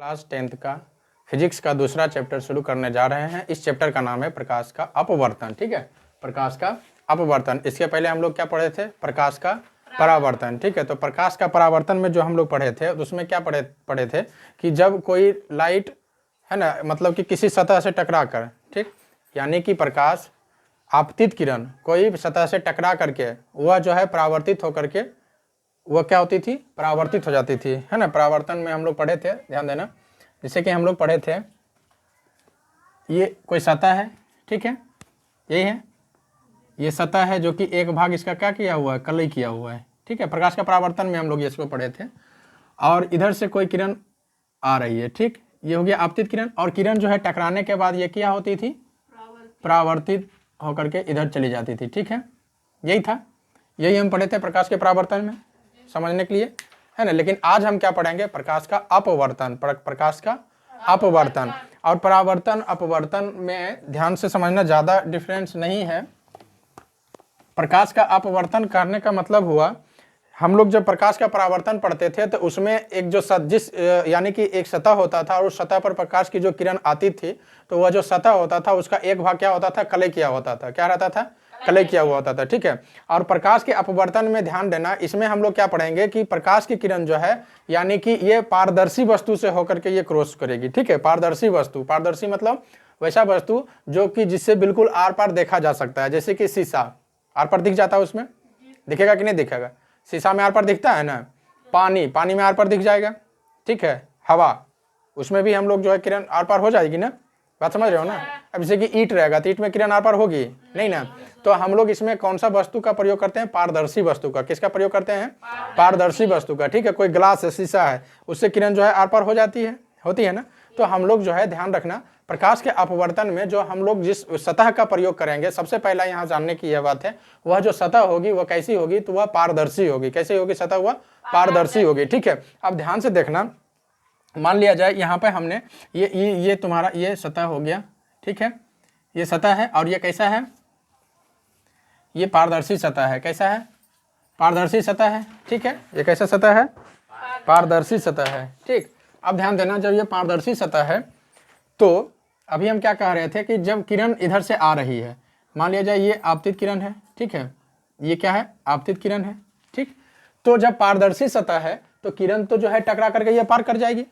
Class 10th का physics का दूसरा चैप्टर शुरू करने जा रहे हैं। इस चैप्टर का नाम है प्रकाश का अपवर्तन। ठीक है, प्रकाश का अपवर्तन। इसके पहले हम लोग क्या पढ़े थे? प्रकाश का परावर्तन। ठीक है, तो प्रकाश का परावर्तन में जो हम लोग पढ़े थे उसमें क्या पढ़े थे कि जब कोई लाइट है ना, मतलब कि किसी सतह से टकरा कर, ठीक, यानी कि प्रकाश आपतित किरण कोई सतह से टकरा करके वह जो है परावर्तित होकर के वह क्या होती थी? परावर्तित हो जाती थी, है ना। परावर्तन में हम लोग पढ़े थे, ध्यान देना, जैसे कि हम लोग पढ़े थे ये कोई सतह है, ठीक है, यही है, ये सतह है जो कि एक भाग इसका क्या किया हुआ है? कलई किया हुआ है। ठीक है, प्रकाश का परावर्तन में हम लोग इसको पढ़े थे। और इधर से कोई किरण आ रही है, ठीक, ये हो गया आपतित किरण। और किरण जो है टकराने के बाद ये क्या होती थी? परावर्तित होकर के इधर चली जाती थी। ठीक है, यही था, यही हम पढ़े थे प्रकाश के परावर्तन में, समझने के लिए, है ना। लेकिन आज हम क्या पढ़ेंगे? प्रकाश का अपवर्तन। प्रकाश का अपवर्तन और परावर्तन अपवर्तन में ध्यान से समझना, ज़्यादा डिफरेंस नहीं है। प्रकाश का अपवर्तन करने का मतलब हुआ, हम लोग जब प्रकाश का परावर्तन पढ़ते थे तो उसमें एक जो जिस यानी कि एक सतह होता था और उस सतह पर प्रकाश की जो किरण आती थी तो वह जो सतह होता था उसका एक भाग क्या होता था? कलई किया होता था। क्या रहता था? कलई किया हुआ होता था। ठीक है, और प्रकाश के अपवर्तन में ध्यान देना, इसमें हम लोग क्या पढ़ेंगे कि प्रकाश की किरण जो है यानी कि ये पारदर्शी वस्तु से होकर के ये क्रॉस करेगी। ठीक है, पारदर्शी वस्तु, पारदर्शी मतलब वैसा वस्तु जो कि जिससे बिल्कुल आर पार देखा जा सकता है, जैसे कि शीशा आर पार दिख जाता है, उसमें दिखेगा कि नहीं दिखेगा? शीशा में आर पार दिखता है ना, पानी, पानी में आर पार दिख जाएगा। ठीक है, हवा, उसमें भी हम लोग जो है किरण आर पार हो जाएगी ना, बात समझ रहे हो ना। अब जैसे कि ईंट रहेगा तो ईंट में किरण आर पार होगी नहीं ना। तो हम लोग इसमें कौन सा वस्तु का प्रयोग करते हैं? पारदर्शी वस्तु का। किसका प्रयोग करते हैं? पारदर्शी वस्तु का। ठीक है, कोई ग्लास है, शीशा है, उससे किरण जो है आर पार हो जाती है, होती है ना। तो हम लोग जो है ध्यान रखना, प्रकाश के अपवर्तन में जो हम लोग जिस सतह का प्रयोग करेंगे, सबसे पहला यहाँ जानने की यह बात है, वह जो सतह होगी वह कैसी होगी? तो वह पारदर्शी होगी। कैसी होगी सतह? वह पारदर्शी होगी। ठीक है, अब ध्यान से देखना, मान लिया जाए यहाँ पे हमने ये तुम्हारा ये सतह हो गया, ठीक है, ये सतह है और ये कैसा है? ये पारदर्शी सतह है। कैसा है? पारदर्शी सतह है। ठीक है, ये कैसा सतह है? पारदर्शी सतह है। ठीक, अब ध्यान देना, जब ये पारदर्शी सतह है तो अभी हम क्या कह रहे थे कि जब किरण इधर से आ रही है, मान लिया जाए ये आपतित किरण है, ठीक है, ये क्या है? आपतित किरण है। ठीक, तो जब पारदर्शी सतह है तो किरण तो जो है टकरा करके ये पार कर जाएगी,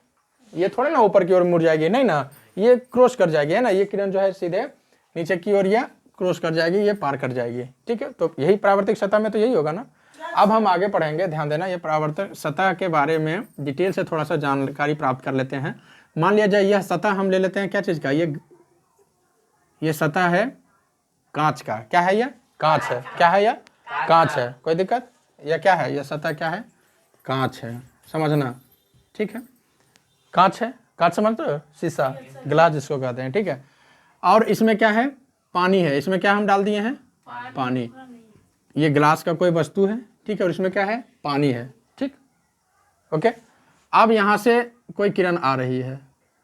ये थोड़े ना ऊपर की ओर मुड़ जाएगी, नहीं ना, ये क्रॉस कर जाएगी, है ना। ये किरण जो है सीधे नीचे की ओर ये क्रॉस कर जाएगी, ये पार कर जाएगी। ठीक है, तो यही परावर्तित सतह में तो यही होगा ना। अब हम आगे पढ़ेंगे, ध्यान देना, ये परावर्तक सतह के बारे में डिटेल से थोड़ा सा जानकारी प्राप्त कर लेते हैं। मान लिया जाए यह सतह हम ले लेते हैं क्या चीज़ का? ये सतह है कांच का। क्या है? यह कांच है। क्या है? यह कांच है। कोई दिक्कत? यह क्या है? यह सतह क्या है? कांच है, समझना। ठीक है, कांच है, कांच समझते हो? शीशा, ग्लास जिसको कहते हैं। ठीक है, और इसमें क्या है? पानी है। इसमें क्या हम डाल दिए हैं? पानी। ये ग्लास का कोई वस्तु है, ठीक है, और इसमें क्या है? पानी है। ठीक, ओके। अब यहाँ से कोई किरण आ रही है,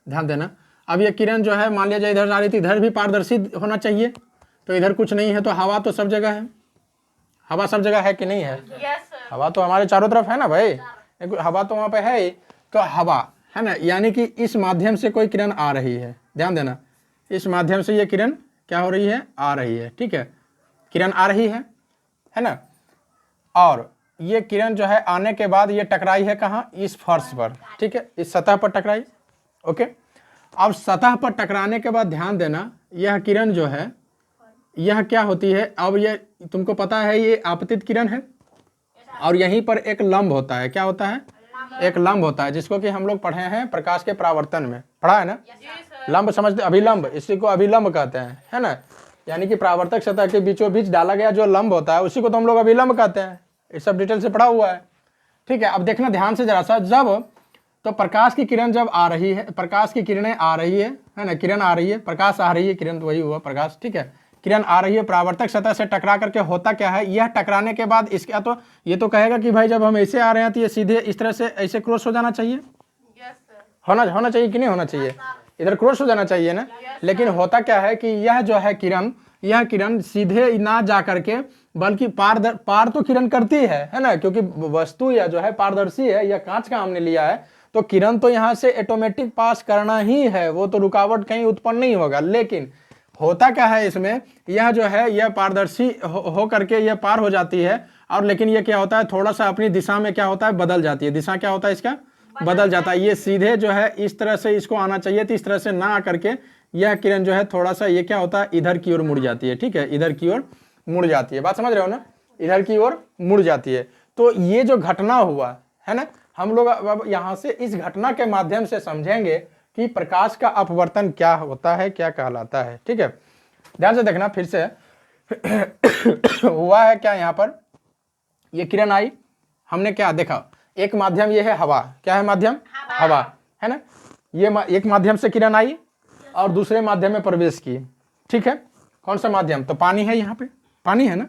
ध्यान देना। अब ये किरण जो है मान लिया जाए इधर आ रही थी, इधर भी पारदर्शी होना चाहिए, तो इधर कुछ नहीं है, तो हवा तो सब जगह है। हवा सब जगह है कि नहीं है? हवा तो हमारे चारों तरफ है ना भाई, हवा तो वहाँ पे है ही। तो हवा है ना, यानी कि इस माध्यम से कोई किरण आ रही है, ध्यान देना, इस माध्यम से ये किरण क्या हो रही है? आ रही है। ठीक है, किरण आ रही है ना। और ये किरण जो है आने के बाद ये टकराई है कहाँ? इस फर्श पर। ठीक है, इस सतह पर टकराई। ओके, अब सतह पर टकराने के बाद ध्यान देना, यह किरण जो है यह क्या होती है? अब ये तुमको पता है ये आपतित किरण है और यहीं पर एक लंब होता है। क्या होता है? एक लंब होता है, जिसको कि हम लोग पढ़े हैं प्रकाश के परावर्तन में, पढ़ा है ना। लंब समझते? अभिलंब, इसी को अभिलंब कहते हैं, है ना। यानी कि परावर्तक सतह के बीचों बीच डाला गया जो लंब होता है उसी को तो हम लोग अभिलंब कहते हैं। ये सब डिटेल से पढ़ा हुआ है। ठीक है, अब देखना ध्यान से जरा सा, जब तो प्रकाश की किरण जब आ रही है, प्रकाश की किरणें आ रही है ना, किरण आ रही है, प्रकाश आ रही है, किरण तो वही हुआ प्रकाश। ठीक है, किरण आ रही है, परावर्तक सतह से टकरा करके होता क्या है? यह टकराने के बाद इसका तो ये तो कहेगा कि भाई जब हम ऐसे आ रहे हैं तो ये सीधे इस तरह से ऐसे क्रॉस हो जाना चाहिए। होना चाहिए कि नहीं होना चाहिए? इधर क्रॉस हो जाना चाहिए ना। लेकिन होता क्या है कि यह जो है किरण, यह किरण सीधे ना जा करके बल्कि पार तो किरण करती है ना, क्योंकि वस्तु यह जो है पारदर्शी है, यह कांच का हमने लिया है, तो किरण तो यहाँ से ऑटोमेटिक पास करना ही है, वो तो रुकावट कहीं उत्पन्न नहीं होगा। लेकिन होता क्या है इसमें, यह जो है यह पारदर्शी हो करके यह पार हो जाती है, और लेकिन ये क्या होता है, थोड़ा सा अपनी दिशा में क्या होता है, बदल जाती है। दिशा क्या होता है इसका, बदल जाता है। ये सीधे जो है इस तरह से इसको आना चाहिए तो इस तरह से ना आकर के यह किरण जो है थोड़ा सा ये क्या होता है, इधर की ओर मुड़ जाती है। ठीक है, इधर की ओर मुड़ जाती है। बात समझ रहे हो ना, इधर की ओर मुड़ जाती है। तो ये जो घटना हुआ है ना, हम लोग अब यहाँ से इस घटना के माध्यम से समझेंगे कि प्रकाश का अपवर्तन क्या होता है, क्या कहलाता है। ठीक है, ध्यान से देखना फिर से। हुआ है क्या, यहाँ पर ये किरण आई, हमने क्या देखा, एक माध्यम ये है हवा, क्या है माध्यम, हवा है ना। ये एक माध्यम से किरण आई और दूसरे माध्यम में प्रवेश की। ठीक है, कौन सा माध्यम, तो पानी है, यहाँ पे पानी है ना।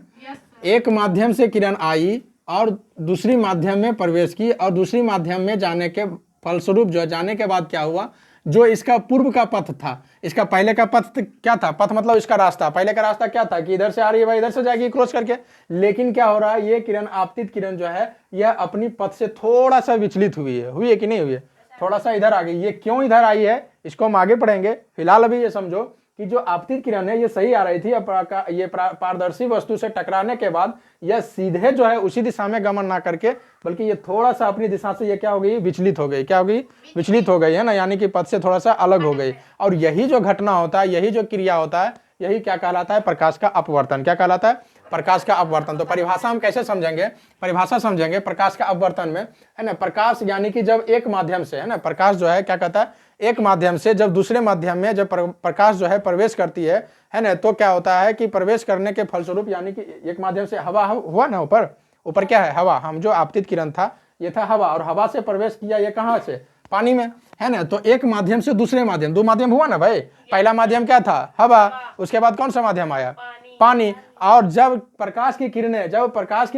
एक माध्यम से किरण आई और दूसरी माध्यम में प्रवेश की, और दूसरी माध्यम में जाने के फलस्वरूप जो जाने के बाद क्या हुआ, जो इसका पूर्व का पथ था, इसका पहले का पथ क्या था, पथ मतलब इसका रास्ता, पहले का रास्ता क्या था कि इधर से आ रही है भाई, इधर से जाएगी क्रॉस करके। लेकिन क्या हो रहा है, ये किरण, आपतित किरण जो है यह अपनी पथ से थोड़ा सा विचलित हुई है कि नहीं हुई है, थोड़ा सा इधर आ गई। ये क्यों इधर आई है इसको हम आगे पढ़ेंगे। फिलहाल अभी ये समझो कि जो आपतित किरण है ये सही आ रही थी, ये पारदर्शी वस्तु से टकराने के बाद यह सीधे जो है उसी दिशा में गमन ना करके, बल्कि ये थोड़ा सा अपनी दिशा से ये क्या हो गई, विचलित हो गई। क्या हो गई, विचलित हो गई है ना, यानी कि पथ से थोड़ा सा अलग हो गई। और यही जो घटना होता है, यही जो क्रिया होता है, यही क्या कहलाता है, प्रकाश का अपवर्तन। क्या कहलाता है, प्रकाश का अपवर्तन। तो परिभाषा हम कैसे समझेंगे, परिभाषा समझेंगे प्रकाश का अपवर्तन में, है ना। प्रकाश यानी कि जब एक माध्यम से, है ना, प्रकाश जो है क्या कहता है, एक माध्यम से जब दूसरे माध्यम में जब प्रकाश जो है प्रवेश करती है ना, तो क्या होता है कि प्रवेश करने के फलस्वरूप, यानी कि एक माध्यम से हवा हुआ ना, ऊपर क्या है, हवा। हम जो आपतित किरण था ये था हवा, और हवा से प्रवेश किया ये कहाँ से, पानी में, है ना। तो एक माध्यम से दूसरे माध्यम, दो माध्यम हुआ ना भाई। पहला माध्यम क्या था, हवा, उसके बाद कौन सा माध्यम आया, पानी। और जब प्रकाश की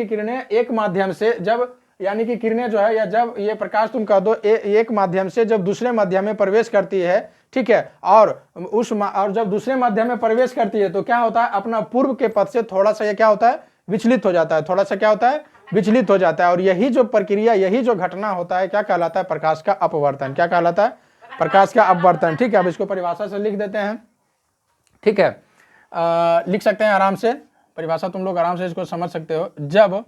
किरणें एक माध्यम से जब, यानी कि किरणें जो है, या जब ये प्रकाश तुम कह दो एक माध्यम से जब दूसरे माध्यम में प्रवेश करती है, ठीक है, और जब दूसरे माध्यम में प्रवेश करती है तो क्या होता है, अपना पूर्व के पथ से थोड़ा सा ये क्या होता है, विचलित हो जाता है, थोड़ा सा क्या होता है, विचलित हो जाता है। और यही जो प्रक्रिया, यही जो घटना होता है, क्या कहलाता है, प्रकाश का अपवर्तन। क्या कहलाता है, प्रकाश का अपवर्तन। ठीक है, अब इसको परिभाषा से लिख देते हैं। ठीक है, लिख सकते हैं आराम से, परिभाषा तुम लोग आराम से इसको समझ सकते हो। जब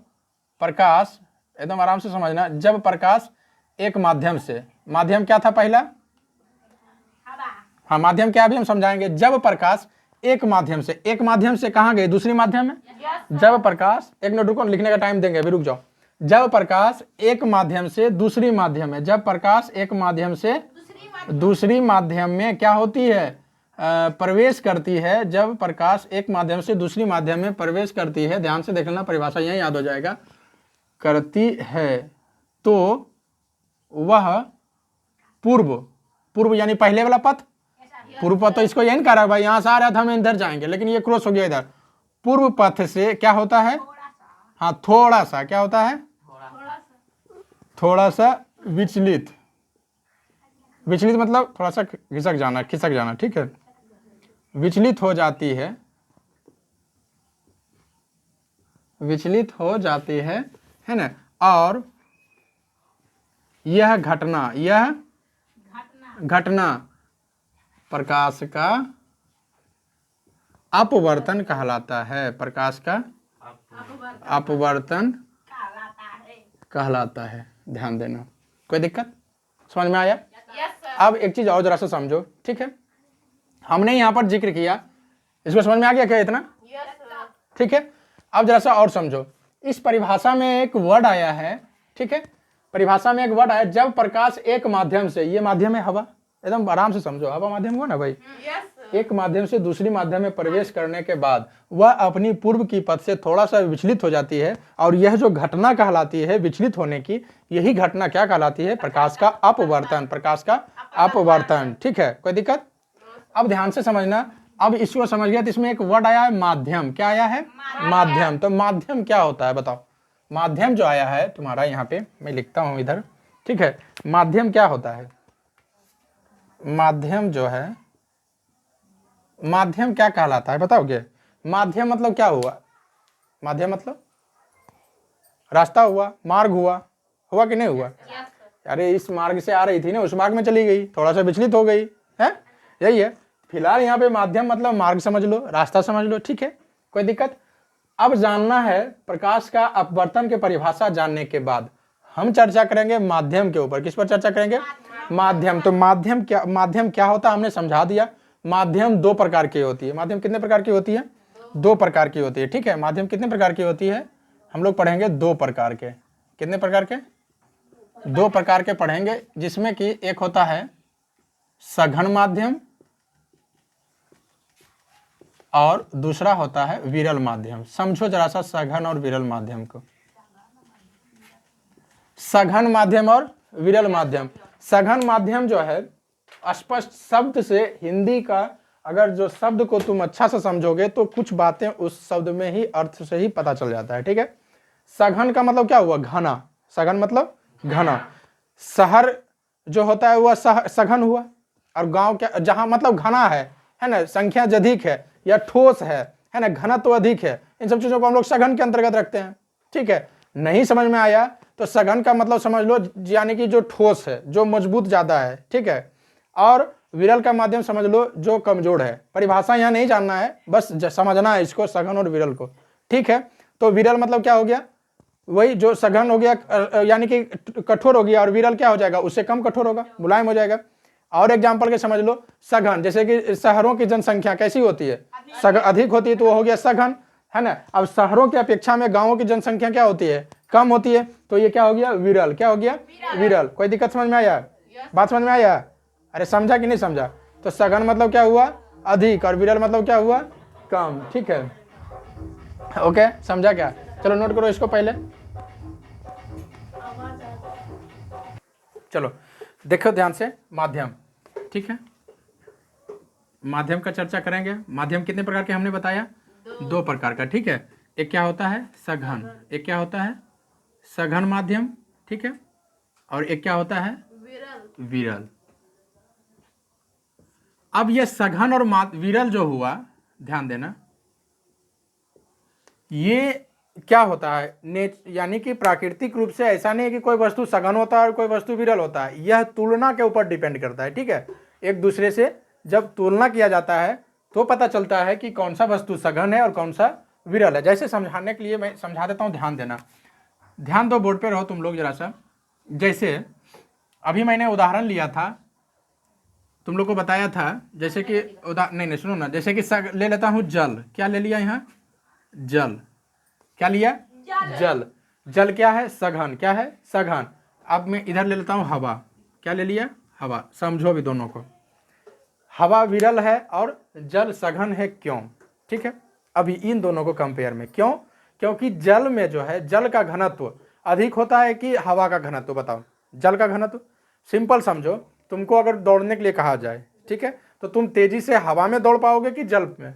प्रकाश, एकदम आराम से समझना, जब प्रकाश एक माध्यम से, माध्यम क्या था पहला, हाँ माध्यम क्या अभी हम समझाएंगे। जब प्रकाश एक माध्यम से कहाँ गए, दूसरी माध्यम में। जब प्रकाश, एक मिनट रुको, लिखने का टाइम देंगे, अभी रुक जाओ। जब प्रकाश एक माध्यम से दूसरी माध्यम में, जब प्रकाश एक माध्यम से दूसरी माध्यम में क्या होती है, प्रवेश करती है। जब प्रकाश एक माध्यम से दूसरी माध्यम में प्रवेश करती है, ध्यान से देख लेना, परिभाषा यही याद हो जाएगा, करती है, तो वह पूर्व यानी पहले वाला पथ, पूर्व पथ तो इसको यही कह रहा है भाई, यहां से आ रहा था हम इधर जाएंगे, लेकिन ये क्रॉस हो गया इधर। पूर्व पथ से क्या होता है, हाँ थोड़ा सा क्या होता है, थोड़ा सा विचलित मतलब थोड़ा सा खिसक जाना। ठीक है, विचलित हो जाती है ना। और यह घटना प्रकाश का अपवर्तन कहलाता है। प्रकाश का अपवर्तन कहलाता है। ध्यान देना, कोई दिक्कत, समझ में आया। अब एक चीज और जरा सा समझो, ठीक है, हमने यहाँ पर जिक्र किया, इसको समझ में आ गया क्या इतना, ठीक है। अब जरा सा और समझो, इस परिभाषा में एक वर्ड आया है, ठीक है, परिभाषा में एक वर्ड आया, जब प्रकाश एक माध्यम से, ये माध्यम है हवा, एकदम आराम से समझो, हवा माध्यम हुआ ना भाई, एक माध्यम से दूसरी माध्यम में प्रवेश करने के बाद वह अपनी पूर्व की पथ से थोड़ा सा विचलित हो जाती है, और यह जो घटना कहलाती है विचलित होने की, यही घटना क्या कहलाती है, प्रकाश का अपवर्तन। प्रकाश का अपवर्तन, ठीक है, कोई दिक्कत। अब ध्यान से समझना, अब इसको समझ गया तो इसमें एक वर्ड आया है माध्यम। क्या आया है, माध्यम। तो माध्यम क्या होता है बताओ, माध्यम जो आया है तुम्हारा यहाँ पे, मैं लिखता हूं इधर, ठीक है, माध्यम क्या होता है, माध्यम जो है, माध्यम क्या कहलाता है बताओगे। माध्यम मतलब क्या हुआ, माध्यम मतलब रास्ता हुआ, मार्ग हुआ कि नहीं हुआ, अरे इस मार्ग से आ रही थी ना, उस मार्ग में चली गई, थोड़ा सा विचलित हो गई है, यही है। फिलहाल यहाँ पे माध्यम मतलब मार्ग समझ लो, रास्ता समझ लो, ठीक है, कोई दिक्कत। अब जानना है प्रकाश का अपवर्तन की परिभाषा जानने के बाद हम चर्चा करेंगे माध्यम के ऊपर। किस पर चर्चा करेंगे? माध्यम। तो माध्यम क्या होता है हमने समझा दिया। माध्यम दो प्रकार की होती है। माध्यम कितने प्रकार की होती है? दो प्रकार की होती है, ठीक है। माध्यम कितने प्रकार की होती है? हम लोग पढ़ेंगे दो प्रकार के। कितने प्रकार के? दो प्रकार के पढ़ेंगे, जिसमें कि एक होता है सघन माध्यम और दूसरा होता है विरल माध्यम। समझो जरा सा सघन और विरल माध्यम को। सघन माध्यम और विरल माध्यम। सघन माध्यम जो है स्पष्ट शब्द से हिंदी का, अगर जो शब्द को तुम अच्छा से समझोगे तो कुछ बातें उस शब्द में ही अर्थ से ही पता चल जाता है, ठीक है। सघन का मतलब क्या हुआ? घना। सघन मतलब घना। शहर जो होता है वह सघन हुआ, और गांव क्या, जहां मतलब घना है ना, संख्या अधिक है या ठोस है ना, घना तो अधिक है, इन सब चीजों को हम लोग सघन के अंतर्गत रखते हैं, ठीक है। नहीं समझ में आया तो सघन का मतलब समझ लो यानी कि जो ठोस है, जो मजबूत ज्यादा है, ठीक है। और विरल का माध्यम समझ लो जो कमजोर है। परिभाषा यहाँ नहीं जानना है, बस समझना है इसको, सघन और विरल को, ठीक है। तो विरल मतलब क्या हो गया? वही जो सघन हो गया यानी कि कठोर हो गया, और विरल क्या हो जाएगा? उससे कम कठोर होगा, मुलायम हो जाएगा। और एग्जाम्पल के समझ लो, सघन जैसे कि शहरों की जनसंख्या कैसी होती है? अधिक होती है, तो वो हो गया सघन, है ना। अब शहरों की अपेक्षा में गांवों की जनसंख्या क्या होती है? कम होती है, तो ये क्या हो गया? विरल। क्या हो गया? विरल। कोई दिक्कत समझ में आया? बात समझ में आया? अरे समझा कि नहीं समझा? तो सघन मतलब क्या हुआ? अधिक, और विरल मतलब क्या हुआ? कम, ठीक है। ओके, समझा क्या? चलो नोट करो इसको पहले। चलो देखो ध्यान से, माध्यम, ठीक है। माध्यम का चर्चा करेंगे। माध्यम कितने प्रकार के हमने बताया? दो प्रकार का, ठीक है। एक क्या होता है? सघन। एक क्या होता है? सघन माध्यम, ठीक है। और एक क्या होता है? विरल। अब ये सघन और विरल जो हुआ, ध्यान देना, ये क्या होता है? यानी कि प्राकृतिक रूप से ऐसा नहीं है कि कोई वस्तु सघन होता है और कोई वस्तु विरल होता है। यह तुलना के ऊपर डिपेंड करता है, ठीक है। एक दूसरे से जब तुलना किया जाता है तो पता चलता है कि कौन सा वस्तु सघन है और कौन सा विरल है। जैसे समझाने के लिए मैं समझा देता हूँ, ध्यान देना। ध्यान दो, बोर्ड पे रहो तुम लोग जरा सा। जैसे अभी मैंने उदाहरण लिया था, तुम लोग को बताया था, जैसे कि नहीं सुनो ना, जैसे कि ले लेता हूँ जल। क्या ले लिया यहाँ? जल। क्या लिया? जल। जल क्या है? सघन। क्या है? सघन। अब मैं इधर ले लेता हूं हवा। क्या ले लिया? हवा। समझो भी दोनों को। हवा विरल है और जल सघन है, क्यों? ठीक है, अभी इन दोनों को कंपेयर में क्यों? क्योंकि जल में जो है, जल का घनत्व अधिक होता है कि हवा का घनत्व? बताओ। जल का घनत्व। सिंपल समझो, तुमको अगर दौड़ने के लिए कहा जाए, ठीक है, तो तुम तेजी से हवा में दौड़ पाओगे कि जल में?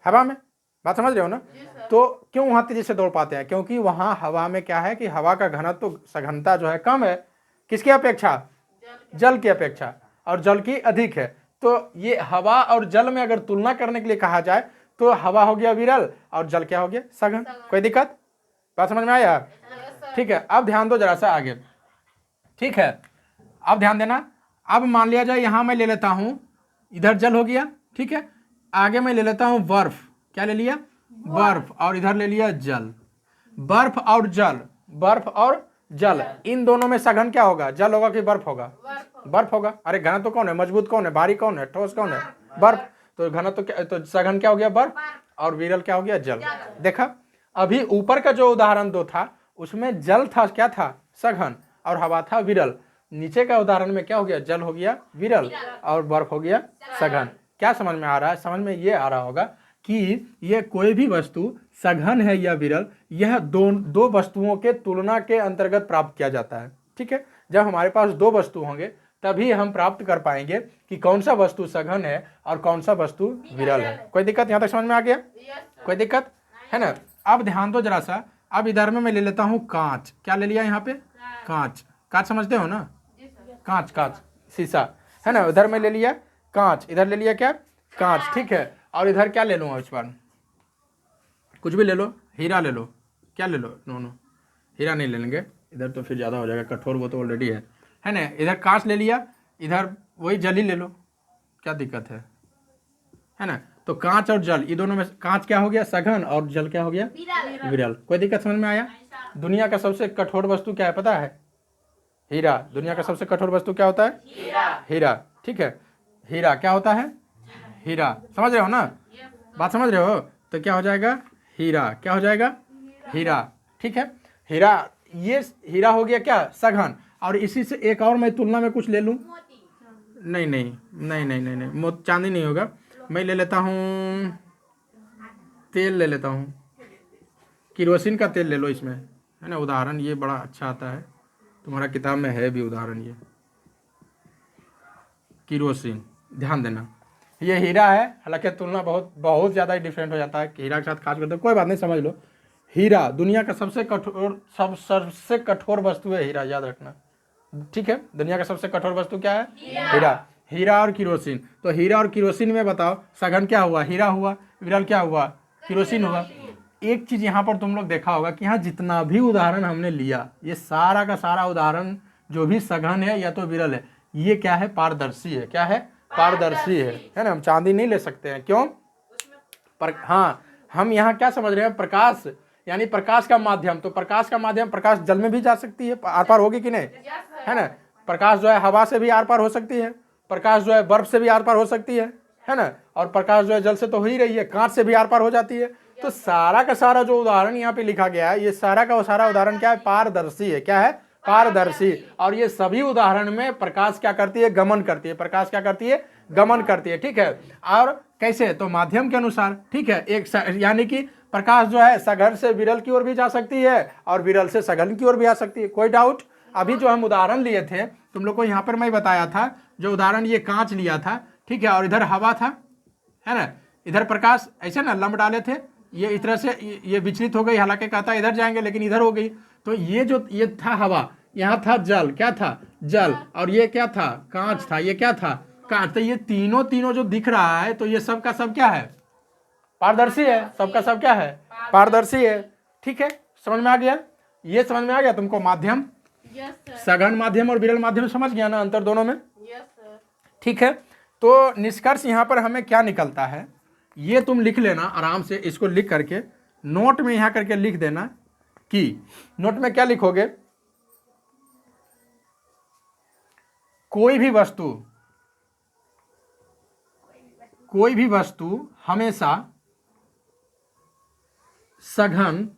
हवा में। बात समझ रहे हो ना? तो क्यों वहां तेजी से दौड़ पाते हैं? क्योंकि वहां हवा में क्या है कि हवा का घनत्व, सघनता जो है कम है। किसकी अपेक्षा? जल की अपेक्षा। और जल की अधिक है। तो ये हवा और जल में अगर तुलना करने के लिए कहा जाए तो हवा हो गया विरल और जल क्या हो गया? सघन। कोई दिक्कत? बात समझ में आया? ठीक है, अब ध्यान दो जरा सा आगे, ठीक है। अब ध्यान देना। अब मान लिया जाए यहां मैं ले लेता हूं, इधर जल हो गया, ठीक है। आगे मैं ले लेता हूं बर्फ। क्या ले लिया? बर्फ। और इधर ले लिया जल। बर्फ और जल, बर्फ और जल, इन दोनों में सघन क्या होगा? जल होगा कि बर्फ होगा? बर्फ होगा। अरे घना तो कौन है? मजबूत कौन है? भारी कौन है? ठोस कौन है? बर्फ। तो घना तो क्या, तो सघन क्या हो गया? बर्फ। और विरल क्या हो गया? जल। देखा, अभी ऊपर का जो उदाहरण दो था उसमें जल था, क्या था? सघन, और हवा था विरल। नीचे का उदाहरण में क्या हो गया? जल हो गया विरल और बर्फ हो गया सघन। क्या समझ में आ रहा है? समझ में ये आ रहा होगा कि ये कोई भी वस्तु सघन है या विरल, यह दो वस्तुओं के तुलना के अंतर्गत प्राप्त किया जाता है, ठीक है। जब हमारे पास दो वस्तु होंगे तभी हम प्राप्त कर पाएंगे कि कौन सा वस्तु सघन है और कौन सा वस्तु विरल है। कोई दिक्कत यहाँ तक समझ में आ गया? कोई दिक्कत है ना? अब ध्यान दो जरा सा। अब इधर में मैं ले लेता हूँ कांच। क्या ले लिया यहाँ पे? कांच। कांच समझते हो ना? कांच, कांच, शीशा, है ना। उधर में ले लिया कांच, इधर ले लिया क्या? कांच, ठीक है। और इधर क्या ले लूँ इस बार? कुछ भी ले लो, हीरा ले लो। क्या ले लो? नो हीरा नहीं ले लेंगे, इधर तो फिर ज़्यादा हो जाएगा, कठोर वो तो ऑलरेडी है। है ना। इधर कांच ले लिया, इधर वही जल ही ले लो, क्या दिक्कत है ना। तो कांच और जल, ये दोनों में कांच क्या हो गया सघन और जल क्या हो गया विरल। कोई दिक्कत समझ में आया। दुनिया का सबसे कठोर वस्तु क्या है पता है? हीरा। दुनिया का सबसे कठोर वस्तु क्या होता है? हीरा। ठीक है, हीरा क्या होता है? हीरा। समझ रहे हो ना, बात समझ रहे हो? तो क्या हो जाएगा? हीरा। क्या हो जाएगा? हीरा। ठीक है, हीरा। ये हीरा हो गया क्या सघन। और इसी से एक और मैं तुलना में कुछ ले लूं। नहीं नहीं नहीं नहीं नहीं नहीं, चांदी नहीं होगा। मैं ले लेता हूँ तेल, ले लेता हूँ किरोसिन का तेल ले लो इसमें, है ना। उदाहरण ये बड़ा अच्छा आता है, तुम्हारा किताब में है भी उदाहरण। ये किरोसिन, ध्यान देना। ये हीरा है, हालांकि तुलना बहुत बहुत ज़्यादा ही डिफरेंट हो जाता है कि हीरा के साथ खास करते, कोई बात नहीं, समझ लो। हीरा दुनिया का सबसे कठोर वस्तु है हीरा, याद रखना। ठीक है, दुनिया का सबसे कठोर वस्तु क्या है? हीरा। हीरा और किरोसिन। तो हीरा और किरोसिन में बताओ सघन क्या हुआ? हीरा हुआ। विरल क्या हुआ? किरोसिन हुआ। एक चीज यहाँ पर तुम लोग देखा होगा कि यहाँ जितना भी उदाहरण हमने लिया, ये सारा का सारा उदाहरण जो भी सघन है या तो विरल है, ये क्या है? पारदर्शी है। क्या है? पारदर्शी है ना। हम चांदी नहीं ले सकते हैं, क्यों? पर हाँ, हम यहाँ क्या समझ रहे हैं? प्रकाश, यानी प्रकाश का माध्यम। तो प्रकाश का माध्यम, प्रकाश जल में भी जा सकती है, आर पार होगी कि नहीं, है ना। प्रकाश जो है हवा से भी आर पार हो सकती है, प्रकाश जो है बर्फ से भी आर पार हो सकती है ना। और प्रकाश जो है जल से तो हो ही रही है, कांच से भी आर पार हो जाती है। तो सारा का सारा जो उदाहरण यहाँ पे लिखा गया है, ये सारा का सारा उदाहरण क्या है? पारदर्शी है। क्या है? पारदर्शी। और ये सभी उदाहरण में प्रकाश क्या करती है? गमन करती है। प्रकाश क्या करती है? गमन करती है। ठीक है, और कैसे? तो माध्यम के अनुसार। ठीक है, एक यानी कि प्रकाश जो है सघन से विरल की ओर भी जा सकती है और विरल से सघन की ओर भी आ सकती है। कोई डाउट? अभी जो हम उदाहरण लिए थे तुम लोग को, यहाँ पर मैं बताया था जो उदाहरण, ये कांच लिया था, ठीक है, और इधर हवा था, है ना। इधर प्रकाश ऐसे ना लंब डाले थे, ये इस तरह से ये विचलित हो गई, हालांकि कहता इधर जाएंगे लेकिन इधर हो गई। तो ये जो ये था हवा, यहाँ था जल, क्या था? जल। और ये क्या था? कांच था। ये क्या था? कांच। तो ये तीनों तीनों जो दिख रहा है, तो ये सब का सब क्या है? पारदर्शी है। सबका सब क्या है? पारदर्शी है। ठीक है, समझ में आ गया? ये समझ में आ गया तुमको? माध्यम, सघन माध्यम और विरल माध्यम, समझ गया ना अंतर दोनों में? ठीक है, तो निष्कर्ष यहाँ पर हमें क्या निकलता है, ये तुम लिख लेना आराम से। इसको लिख करके नोट में यहाँ करके लिख देना कि नोट में क्या लिखोगे? कोई भी वस्तु हमेशा सघन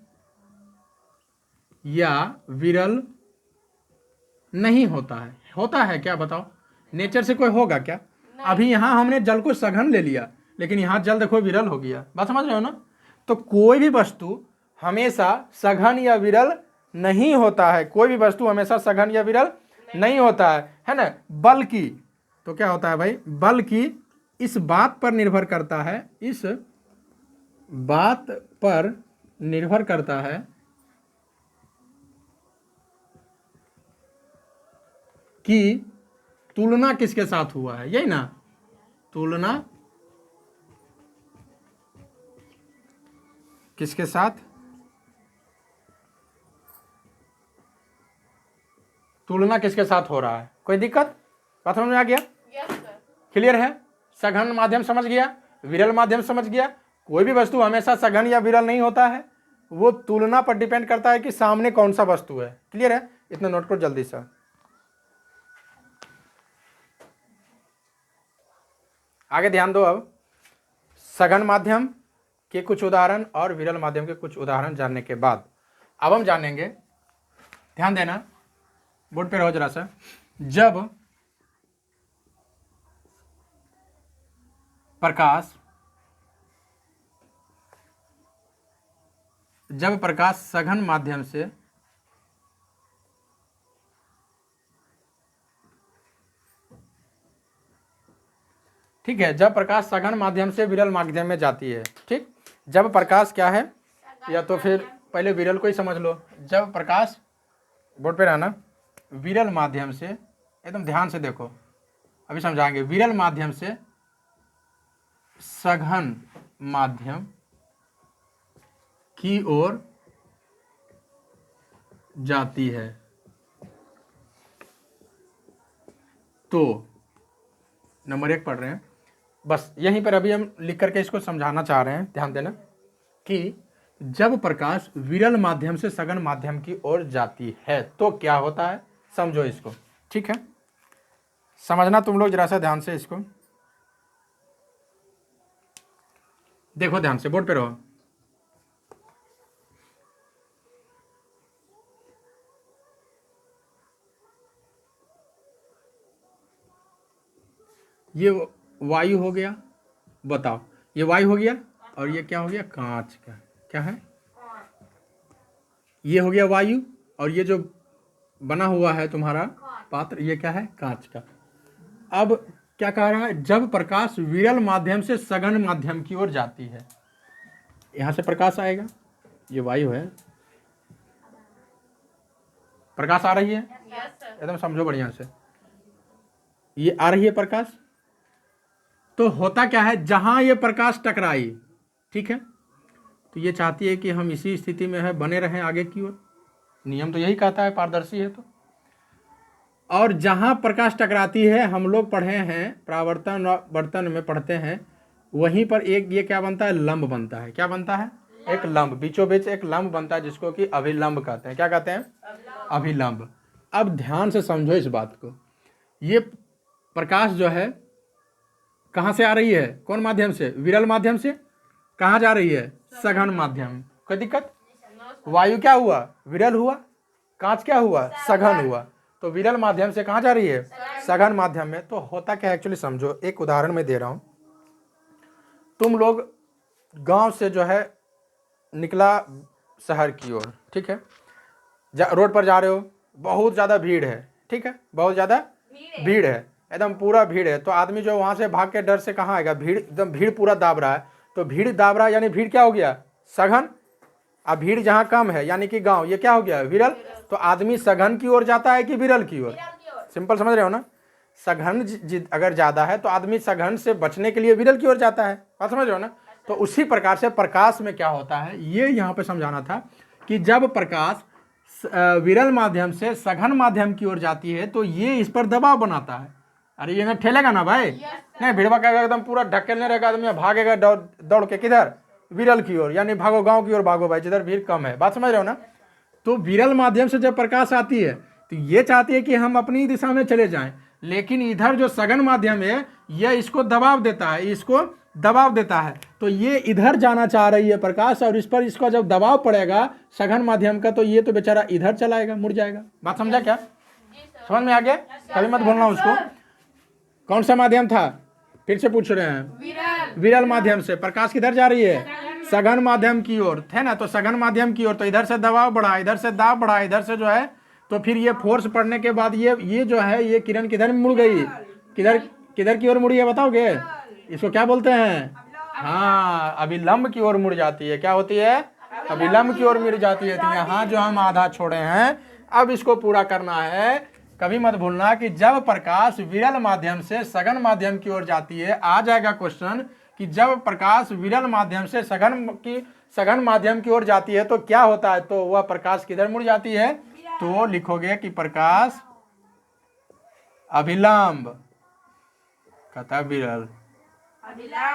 या विरल नहीं होता है। होता है क्या बताओ? नेचर से कोई होगा क्या? अभी यहाँ हमने जल को सघन ले लिया, लेकिन यहाँ जल देखो विरल हो गया। बात समझ रहे हो ना। तो कोई भी वस्तु हमेशा सघन या विरल नहीं होता है। कोई भी वस्तु हमेशा सघन या विरल नहीं होता है ना। बल्कि, तो क्या होता है भाई? बल्कि इस बात पर निर्भर करता है, इस बात पर निर्भर करता है कि तुलना किसके साथ हुआ है। यही ना, तुलना किसके साथ? तुलना किसके साथ हो रहा है? कोई दिक्कत? बात समझ में आ गया? क्लियर है? सघन माध्यम समझ गया, विरल माध्यम समझ गया। कोई भी वस्तु हमेशा सघन या विरल नहीं होता है, वो तुलना पर डिपेंड करता है कि सामने कौन सा वस्तु है। क्लियर है? इतना नोट करो जल्दी से। आगे ध्यान दो। अब सघन माध्यम के कुछ उदाहरण और विरल माध्यम के कुछ उदाहरण जानने के बाद अब हम जानेंगे, ध्यान देना, बोर्ड पे रहो जरा सा। जब प्रकाश सघन माध्यम से ठीक है, जब प्रकाश सघन माध्यम से विरल माध्यम में जाती है, ठीक, जब प्रकाश क्या है, या तो फिर पहले विरल को ही समझ लो। जब प्रकाश, बोर्ड पे रहना, विरल माध्यम से, एकदम ध्यान से देखो, अभी समझाएंगे। विरल माध्यम से सघन माध्यम की ओर जाती है, तो नंबर 1 पढ़ रहे हैं। बस यहीं पर अभी हम लिख करके इसको समझाना चाह रहे हैं, ध्यान देना कि जब प्रकाश विरल माध्यम से सघन माध्यम की ओर जाती है तो क्या होता है, समझो इसको। ठीक है, समझना तुम लोग जरा सा ध्यान से इसको देखो, ध्यान से बोर्ड पे रहो। ये वायु हो गया, बताओ, ये वायु हो गया और ये क्या हो गया, कांच का, क्या है, ये हो गया वायु, और ये जो बना हुआ है तुम्हारा पात्र, ये क्या है, कांच का। अब क्या कह रहा है, जब प्रकाश विरल माध्यम से सघन माध्यम की ओर जाती है, यहां से प्रकाश आएगा, ये वायु है, प्रकाश आ रही है, एकदम समझो बढ़िया से, ये आ रही है प्रकाश। तो होता क्या है, जहां ये प्रकाश टकराई, ठीक है, तो ये चाहती है कि हम इसी स्थिति में है, बने रहें आगे की ओर, नियम तो यही कहता है, पारदर्शी है तो। और जहां प्रकाश टकराती है, हम लोग पढ़े हैं परावर्तन वर्तन में पढ़ते हैं, वहीं पर एक ये क्या बनता है, लंब बनता है। क्या बनता है, एक लंब, बीचों बीच एक लंब बनता है जिसको कि अभिलंब कहते हैं। क्या कहते हैं, अभिलंब। अब ध्यान से समझो इस बात को, ये प्रकाश जो है कहाँ से आ रही है, कौन माध्यम से, विरल माध्यम से, कहाँ जा रही है, सघन माध्यम। कोई दिक्कत, वायु क्या हुआ, विरल हुआ, कांच क्या हुआ, सघन हुआ, तो विरल माध्यम से कहाँ जा रही है, सघन माध्यम में। तो होता क्या है एक्चुअली, समझो, एक उदाहरण मैं दे रहा हूं। तुम लोग गांव से जो है निकला शहर की ओर, ठीक है, रोड पर जा रहे हो, बहुत ज़्यादा भीड़ है, ठीक है, बहुत ज़्यादा भीड़ है, एकदम पूरा भीड़ है, तो आदमी जो वहाँ से भाग के डर से कहाँ आएगा, भीड़, एकदम भीड़ पूरा दाब रहा है, तो भीड़ दाब रहा है यानी भीड़ क्या हो गया, सघन। अब भीड़ जहाँ कम है यानी कि गांव, ये क्या हो गया, विरल। तो आदमी सघन की ओर जाता है कि विरल की ओर, सिंपल समझ रहे हो ना। सघन अगर ज़्यादा है तो आदमी सघन से बचने के लिए विरल की ओर जाता है, बात समझ रहे हो ना। तो उसी प्रकार से प्रकाश में क्या होता है, ये यहाँ पे समझाना था कि जब प्रकाश विरल माध्यम से सघन माध्यम की ओर जाती है तो ये इस पर दबाव बनाता है। अरे ये ना ठेलेगा ना भाई, नहीं, भीड़वा का एकदम पूरा ढकेलने रहेगा, आदमी भागेगा दौड़ के किधर, विरल की ओर, यानी भागो गांव की ओर भागो भाई, जिधर भीड़ कम है, बात समझ रहे हो ना। तो विरल माध्यम से जब प्रकाश आती है तो ये चाहती है कि हम अपनी दिशा में चले जाएं, लेकिन इधर जो सघन माध्यम है यह इसको दबाव देता है, इसको दबाव देता है, तो ये इधर जाना चाह रही है प्रकाश, और इस पर इसका जब दबाव पड़ेगा सघन माध्यम का तो ये तो बेचारा इधर चलाएगा, मुड़ जाएगा। बात समझा क्या, समझ में आ गया, कभी मत भूलना उसको। कौन सा माध्यम था, फिर से पूछ रहे हैं, विरल माध्यम से प्रकाश किधर जा रही है, सघन माध्यम की ओर, है ना। तो सघन माध्यम की ओर, तो इधर से दबाव बढ़ा, इधर से दाब बढ़ा, इधर से जो है, तो फिर ये फोर्स पड़ने के बाद ये जो है, ये किरण किधर मुड़ गई, किधर किधर की ओर मुड़ी है बताओगे, इसको क्या बोलते हैं, हाँ, अभिलंब की ओर मुड़ जाती है। क्या होती है, अभिलंब की ओर मुड़ जाती है। तो यहाँ जो हम आधा छोड़े हैं, अब इसको पूरा करना है। कभी मत भूलना कि जब प्रकाश विरल माध्यम से सघन माध्यम की ओर जाती है, आ जाएगा क्वेश्चन कि जब प्रकाश विरल माध्यम से सघन माध्यम की ओर जाती है तो क्या होता है, तो वह प्रकाश किधर मुड़ जाती है, तो लिखोगे कि प्रकाश अभिलंब, कहता विरल,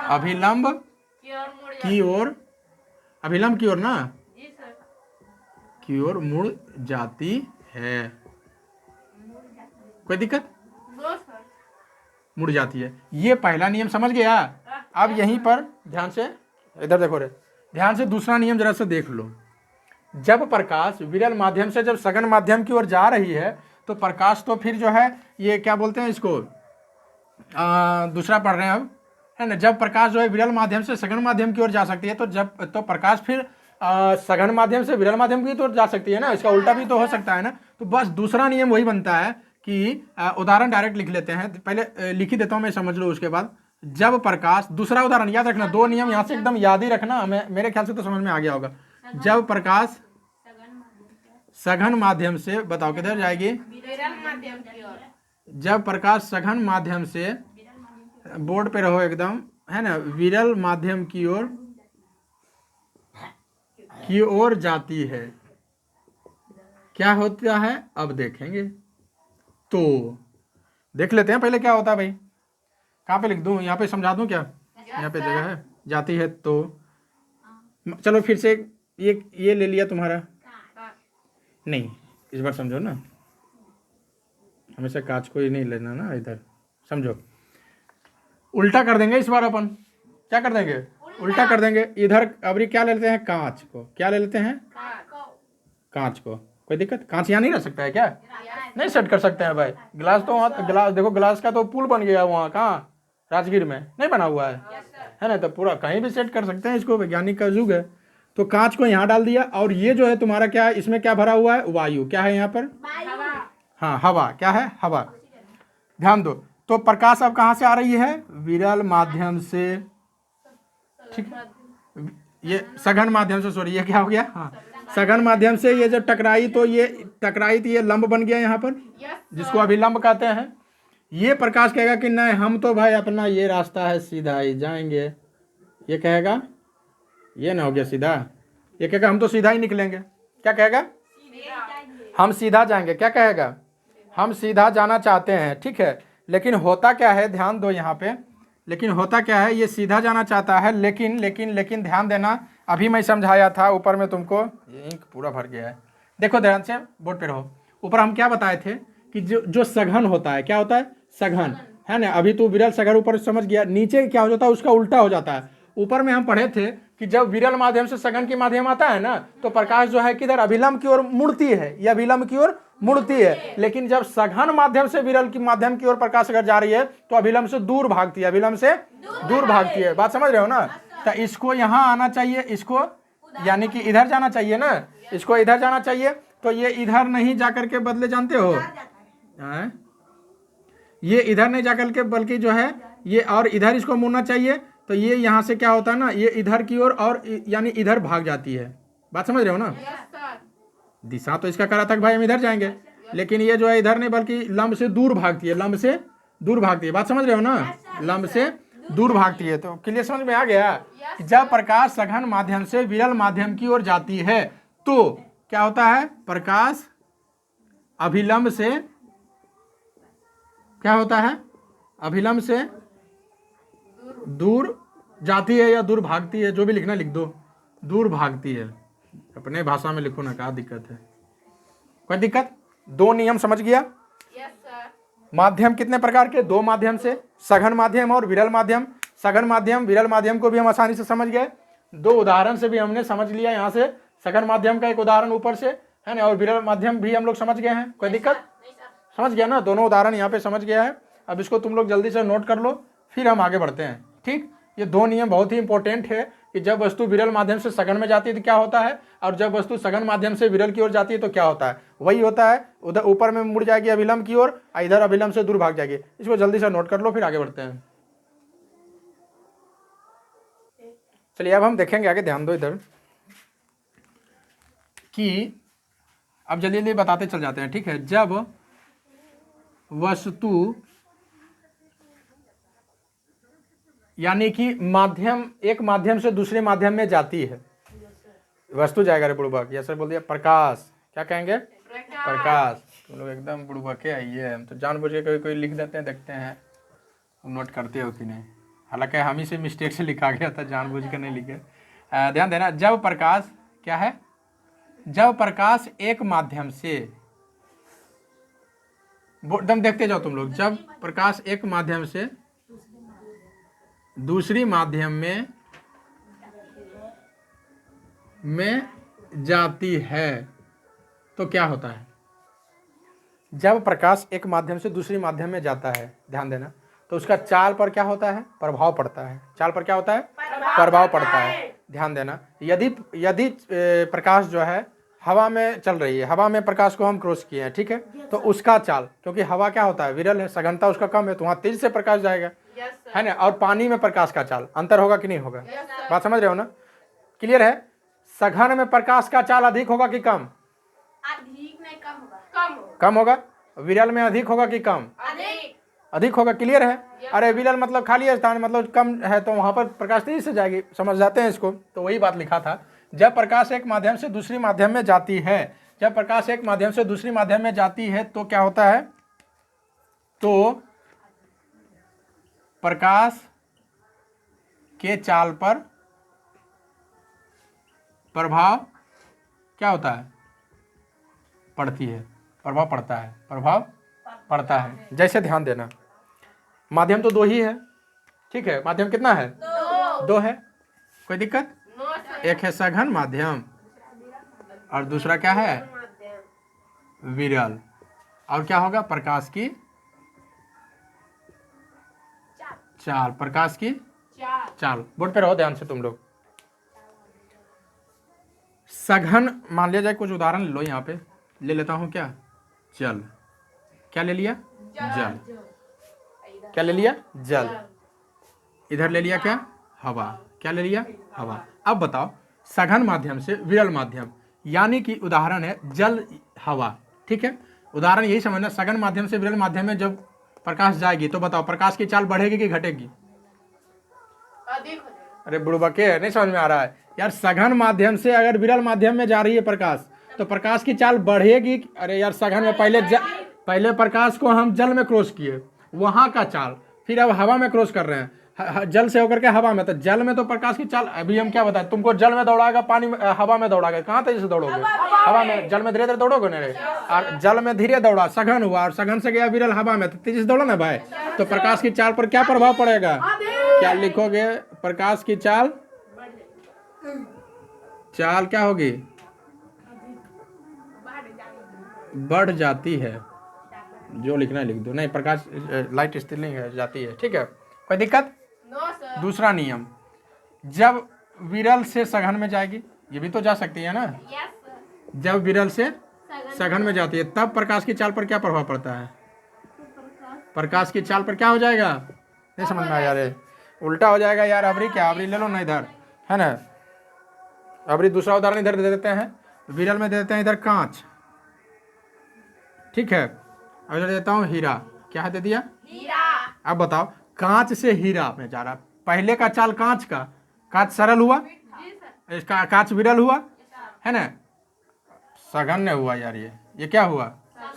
अभिलंब की ओर, अभिलंब की ओर ना, की ओर मुड़ जाती है। कोई दिक्कत, मुड़ जाती है, ये पहला नियम समझ गया। अब यहीं पर ध्यान से इधर देखो रे, ध्यान से दूसरा नियम जरा से देख लो। जब प्रकाश विरल माध्यम से जब सघन माध्यम की ओर जा रही है तो प्रकाश तो फिर जो है, ये क्या बोलते हैं इसको, दूसरा पढ़ रहे हैं अब, है ना। जब प्रकाश जो है विरल माध्यम से सघन माध्यम की ओर जा सकती है तो जब तो प्रकाश फिर सघन माध्यम से विरल माध्यम की ओर जा सकती है ना, इसका उल्टा भी तो हो सकता है ना। तो बस दूसरा नियम वही बनता है कि उदाहरण डायरेक्ट लिख लेते हैं, पहले लिख ही देता हूं मैं, समझ लो उसके बाद। जब प्रकाश, दूसरा उदाहरण याद रखना, दो नियम यहाँ से एकदम याद ही रखना, हमें मेरे ख्याल से तो समझ में आ गया होगा। जब प्रकाश सघन माध्यम से, बताओ किधर जाएगी, जब प्रकाश सघन माध्यम से, बोर्ड पे रहो एकदम, है ना, विरल माध्यम की ओर जाती है, क्या होता है अब देखेंगे। तो देख लेते हैं पहले क्या होता है भाई। कहाँ पे लिख दूँ, यहाँ पे समझा दूँ क्या? यहाँ पे जगह है, जाती है तो चलो फिर से ये ले लिया तुम्हारा, नहीं इस बार समझो ना, हमेशा कांच को ही नहीं लेना ना, इधर समझो। उल्टा कर देंगे इस बार अपन, क्या कर देंगे? उल्टा कर देंगे। इधर अभी क्या ले लेते हैं? कांच को। क्या ले लेते हैं? कांच को। कोई दिक्कत? कांच यहाँ नहीं रह सकता है क्या? नहीं सेट कर सकते हैं भाई। गिलास तो वहाँ, गिलास देखो, गिलास का तो पुल बन गया वहाँ, कहाँ? राजगीर में नहीं बना हुआ है ना? तो पूरा कहीं भी सेट कर सकते हैं इसको, वैज्ञानिक का युग है। तो कांच को यहाँ डाल दिया, और ये जो है तुम्हारा क्या है, इसमें क्या भरा हुआ है? वायु। क्या है यहाँ पर? हाँ हवा। क्या है? हवा। ध्यान दो, तो प्रकाश अब कहाँ से आ रही है? विरल माध्यम से, ठीक है, ये सघन माध्यम से, सॉरी ये क्या हो गया, हाँ सघन माध्यम से ये जो टकराई, तो ये टकराई तो ये लंब बन गया यहाँ पर, जिसको अभिलंब कहते हैं। ये प्रकाश कहेगा कि नहीं, हम तो भाई अपना ये रास्ता है, सीधा ही जाएंगे। ये कहेगा, ये ना हो गया सीधा, ये कहेगा हम तो सीधा ही निकलेंगे। क्या कहेगा? हम सीधा जाएंगे। क्या कहेगा? हम सीधा जाना चाहते हैं, ठीक है। लेकिन होता क्या है, ध्यान दो यहाँ पे, लेकिन होता क्या है, ये सीधा जाना चाहता है, लेकिन लेकिन लेकिन ध्यान देना, अभी मैं समझाया था ऊपर में तुमको, ये इंक पूरा भर गया है, देखो ध्यान से, बोर्ड पे रहो। ऊपर हम क्या बताए थे कि जो सघन होता है, क्या होता है? सघन, है ना? अभी तो विरल सघन ऊपर समझ गया, नीचे क्या हो जाता है? उसका उल्टा हो जाता है। ऊपर में हम पढ़े थे कि जब विरल माध्यम से सघन के माध्यम आता है ना, तो प्रकाश जो है किधर? अभिलंब की ओर मुड़ती है, या अभिलंब की ओर मुड़ती है। लेकिन जब सघन माध्यम से विरल की माध्यम की ओर प्रकाश अगर जा रही है, तो अभिलंब से दूर भागती है, अभिलंब से दूर भागती है। बात समझ रहे हो ना? तो इसको यहाँ आना चाहिए, इसको यानी कि इधर जाना चाहिए ना, इसको इधर जाना चाहिए, तो ये इधर नहीं जाकर के बदले, जानते हो, ये इधर नहीं जाकर के, बल्कि जो है ये और इधर इसको मुड़ना चाहिए। तो ये यहाँ से क्या होता है ना, ये इधर की ओर और यानी इधर भाग जाती है। बात समझ रहे हो ना? दिशा तो इसका करा था कि भाई हम इधर जाएंगे, लेकिन ये जो है इधर नहीं, बल्कि लंब से दूर भागती है, लंब से दूर भागती है। बात समझ रहे हो ना? लंब से दूर भागती है। तो क्लियर समझ में आ गया? जब प्रकाश सघन माध्यम से विरल माध्यम की ओर जाती है, तो क्या होता है? प्रकाश अभिलंब से क्या होता है? अभिलंब से दूर जाती है या दूर भागती है, जो भी लिखना लिख दो, दूर भागती है। अपने भाषा में लिखो ना, क्या दिक्कत है? कोई दिक्कत? दो नियम समझ गया? माध्यम कितने प्रकार के? दो माध्यम से, सघन माध्यम और विरल माध्यम। सघन माध्यम, विरल माध्यम को भी हम आसानी से समझ गए, दो उदाहरण से भी हमने समझ लिया। यहाँ से सघन माध्यम का एक उदाहरण ऊपर से है ना, और विरल माध्यम भी हम लोग समझ गए हैं। कोई दिक्कत? समझ गया ना? दोनों उदाहरण यहाँ पे समझ गया है। अब इसको तुम लोग जल्दी से नोट कर लो, फिर हम आगे बढ़ते हैं। ठीक, ये दो नियम बहुत ही इंपॉर्टेंट है कि जब वस्तु विरल माध्यम से सघन में जाती है तो क्या होता है, और जब वस्तु सघन माध्यम से विरल की ओर जाती है तो क्या होता है। वही होता है, उधर ऊपर में मुड़ जाएगी अभिलंब की ओर, इधर अभिलंब से दूर भाग जाएगी। इसको जल्दी से नोट कर लो, फिर आगे बढ़ते हैं। चलिए अब हम देखेंगे आगे, ध्यान दो इधर कि अब जल्दी जल्दी बताते चल जाते हैं। ठीक है, जब वस्तु यानी कि माध्यम, एक माध्यम से दूसरे माध्यम में जाती है, वस्तु जाएगा रे बुड़बक, या सर बोल दिया प्रकाश, क्या कहेंगे? प्रकाश। तुम लोग एकदम बुड़बके आइए, हम तो जानबूझ के कोई कोई लिख देते हैं, देखते हैं नोट करते हो कि नहीं। हालांकि हम ही से मिस्टेक से लिखा गया था, जानबूझ के नहीं लिखे। ध्यान देना, जब प्रकाश क्या है, जब प्रकाश एक माध्यम से, एकदम देखते जाओ तुम लोग, जब प्रकाश एक माध्यम से दूसरी माध्यम में जाती है तो क्या होता है। जब प्रकाश एक माध्यम से दूसरी माध्यम में जाता है, ध्यान देना, तो उसका चाल पर क्या होता है? प्रभाव पड़ता है। चाल पर क्या होता है? प्रभाव पड़ता है। ध्यान देना, यदि प्रकाश जो है हवा में चल रही है, हवा में प्रकाश को हम क्रॉस किए हैं, ठीक है, तो उसका चाल, क्योंकि हवा क्या होता है? विरल है, सघनता उसका कम है, तो वहाँ तेज से प्रकाश जाएगा, है ना। और पानी में प्रकाश का चाल अंतर होगा कि नहीं होगा? बात समझ रहे हो ना? क्लियर है? सघन में प्रकाश का चाल अधिक होगा कि कम? अधिक नहीं, कम होगा। कम होगा। विरल में अधिक होगा कि कम? अधिक होगा। क्लियर है? अरे विरल मतलब खाली स्थान, मतलब कम है, तो वहां पर प्रकाश तेजी से जाएगी। समझ जाते हैं इसको? तो वही बात लिखा था, जब प्रकाश एक माध्यम से दूसरी माध्यम में जाती है, जब प्रकाश एक माध्यम से दूसरी माध्यम में जाती है तो क्या होता है? तो प्रकाश के चाल पर प्रभाव क्या होता है? पड़ती है, प्रभाव पड़ता है, प्रभाव पड़ता है। जैसे ध्यान देना, माध्यम तो 2 ही है, ठीक है। माध्यम कितना है? 2 है। कोई दिक्कत? एक है सघन माध्यम और दूसरा क्या है? विरल। और क्या होगा? प्रकाश की चाल, प्रकाश की चाल। बोर्ड पे रहो, ध्यान से तुम लोग। सघन मान लिया जाए, कुछ उदाहरण लो। यहाँ पे ले लेता हूं क्या? जल। क्या ले लिया? जल। क्या ले लिया? जल। इधर ले लिया क्या? हवा। क्या ले लिया? हवा। अब बताओ, सघन माध्यम से विरल माध्यम, यानी कि उदाहरण है जल, हवा, ठीक है। उदाहरण यही समझना, सघन माध्यम से विरल माध्यम में जब प्रकाश जाएगी तो बताओ प्रकाश की चाल बढ़ेगी कि घटेगी? अरे बुड़बके, नहीं समझ में आ रहा है यार। सघन माध्यम से अगर विरल माध्यम में जा रही है प्रकाश, तो प्रकाश की चाल बढ़ेगी। अरे यार, सघन में पहले प्रकाश को हम जल में क्रॉस किए, वहां का चाल, फिर अब हवा में क्रॉस कर रहे हैं, जल से होकर के हवा में। तो जल में तो प्रकाश की चाल, अभी हम क्या बताएं तुमको, जल में दौड़ाएगा, पानी में, हवा में दौड़ाएगा, कहाँ तेजी से दौड़ोगे? हवा में। जल में धीरे धीरे दौड़ोगे ना रे, और जल में धीरे दौड़ा, सघन हुआ, और सघन से गया विरल हवा में, तो तेजी से दौड़ा ना भाई। तो प्रकाश की चाल पर क्या प्रभाव पड़ेगा? क्या लिखोगे? प्रकाश की चाल, चाल क्या होगी? बढ़ जाती है। जो लिखना है लिख दो। नहीं, प्रकाश लाइट स्थिर नहीं है, जाती है, ठीक है। कोई दिक्कत? दूसरा नियम, जब विरल से सघन में जाएगी, ये भी तो जा सकती है ना। जब विरल से सघन में जाती है, तब प्रकाश की चाल पर क्या प्रभाव पड़ता है? प्रकाश की चाल पर क्या हो जाएगा? नहीं समझ में आया रे, उल्टा हो जाएगा यार। अबरी क्या? अबरी ले लो ना इधर, है ना। अबरी दूसरा उदाहरण इधर दे देते हैं, विरल में दे देते हैं इधर कांच, ठीक है। अब इधर देता हूँ हीरा। क्या है दे दिया? हीरा। अब बताओ, कांच से हीरा में जा रहा, पहले का चाल कांच का, कांच सरल हुआ, इसका कांच विरल हुआ, है ना। सघन ने हुआ यार, ये क्या हुआ?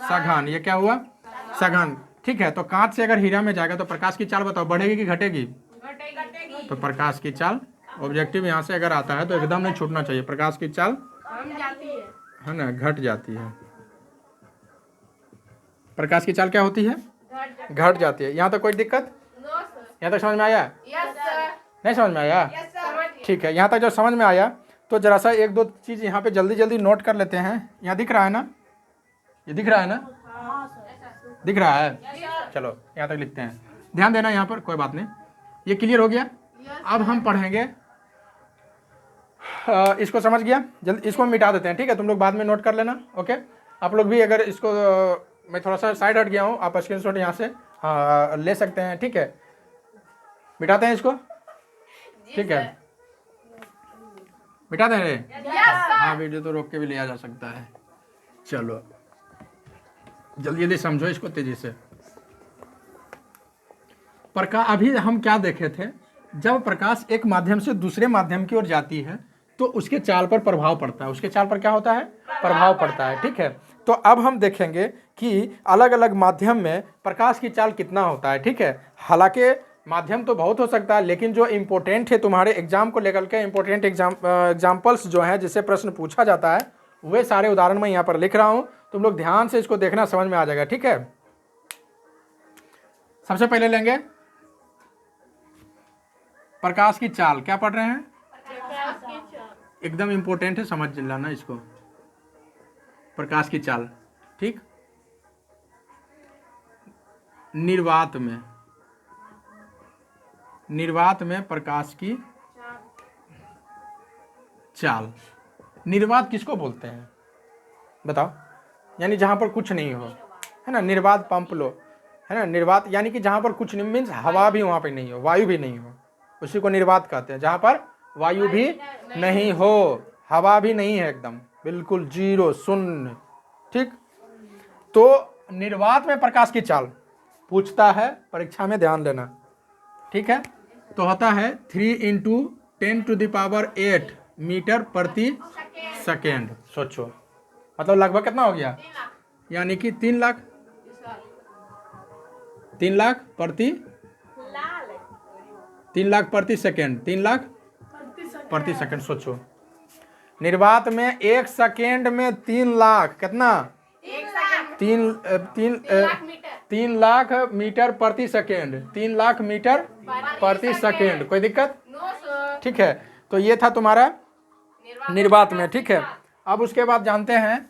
सघन। ये क्या हुआ? सघन, ठीक है। तो कांच से अगर हीरा में जाएगा तो प्रकाश की चाल बताओ बढ़ेगी कि घटेगी? तो प्रकाश की चाल, ऑब्जेक्टिव यहाँ से अगर आता है तो एकदम नहीं छूटना चाहिए। प्रकाश की चाल है ना, घट जाती है। प्रकाश की चाल क्या होती है? घट जाती है। यहाँ तक कोई दिक्कत? यहाँ तक समझ में आया? नहीं समझ में आया? ठीक है। यहाँ तक जब समझ में आया तो जरा सा 1-2 चीज़ यहाँ पे जल्दी जल्दी नोट कर लेते हैं। यहाँ दिख रहा है ना? ये दिख रहा है ना? दिख रहा है? चलो यहाँ तक लिखते हैं, ध्यान देना यहाँ पर, कोई बात नहीं। ये क्लियर हो गया? अब हम पढ़ेंगे, इसको समझ गया? जल्दी इसको हम मिटा देते हैं, ठीक है। तुम लोग बाद में नोट कर लेना, ओके। आप लोग भी अगर इसको, मैं थोड़ा सा साइड हट गया हूँ, आप स्क्रीनशॉट यहाँ से ले सकते हैं, ठीक है। मिटाते हैं इसको, ठीक है। मिटा दें रे? हाँ, वीडियो तो रोक के भी लिया जा सकता है। चलो जल्दी जल्दी समझो इसको तेजी से। प्रकाश, अभी हम क्या देखे थे, जब प्रकाश एक माध्यम से दूसरे माध्यम की ओर जाती है तो उसके चाल पर प्रभाव पड़ता है। उसके चाल पर क्या होता है? प्रभाव पड़ता है, ठीक है। तो अब हम देखेंगे कि अलग अलग माध्यम में प्रकाश की चाल कितना होता है, ठीक है। हालांकि माध्यम तो बहुत हो सकता है, लेकिन जो इम्पोर्टेंट है तुम्हारे एग्जाम को लेकर के, इम्पोर्टेंट एग्जाम्पल्स जो हैं जिससे प्रश्न पूछा जाता है, वे सारे उदाहरण मैं यहाँ पर लिख रहा हूँ। तुम लोग ध्यान से इसको देखना, समझ में आ जाएगा, ठीक है। सबसे पहले लेंगे प्रकाश की चाल। क्या पढ़ रहे हैं? एकदम इंपॉर्टेंट है, समझ लेना इसको। प्रकाश की चाल, ठीक। निर्वात में प्रकाश की चाल। निर्वात किसको बोलते हैं बताओ? यानी जहां पर कुछ नहीं हो, है ना। निर्वात पंप लो, है ना। निर्वात यानी कि जहां पर कुछ नहीं, मीन्स हवा भी वहां पे नहीं हो, वायु भी नहीं हो, उसी को निर्वात कहते हैं। जहां पर वायु भी नहीं हो, हवा भी नहीं है, एकदम बिल्कुल जीरो, शून्य, ठीक। तो निर्वात में प्रकाश की चाल पूछता है, परीक्षा में ध्यान देना, ठीक है। तो होता है 3 × 10⁸ मीटर प्रति सेकेंड। सोचो, मतलब लगभग कितना हो गया? यानी कि 3 लाख प्रति 3 लाख प्रति सेकेंड, 3 लाख प्रति सेकेंड। सोचो निर्वात में 1 सेकेंड में 3 लाख, कितना? 3 लाख मीटर प्रति सेकेंड, 3 लाख मीटर प्रति सेकेंड। कोई दिक्कत? ठीक है, तो ये था तुम्हारा निर्वात में। ठीक है, अब उसके बाद जानते हैं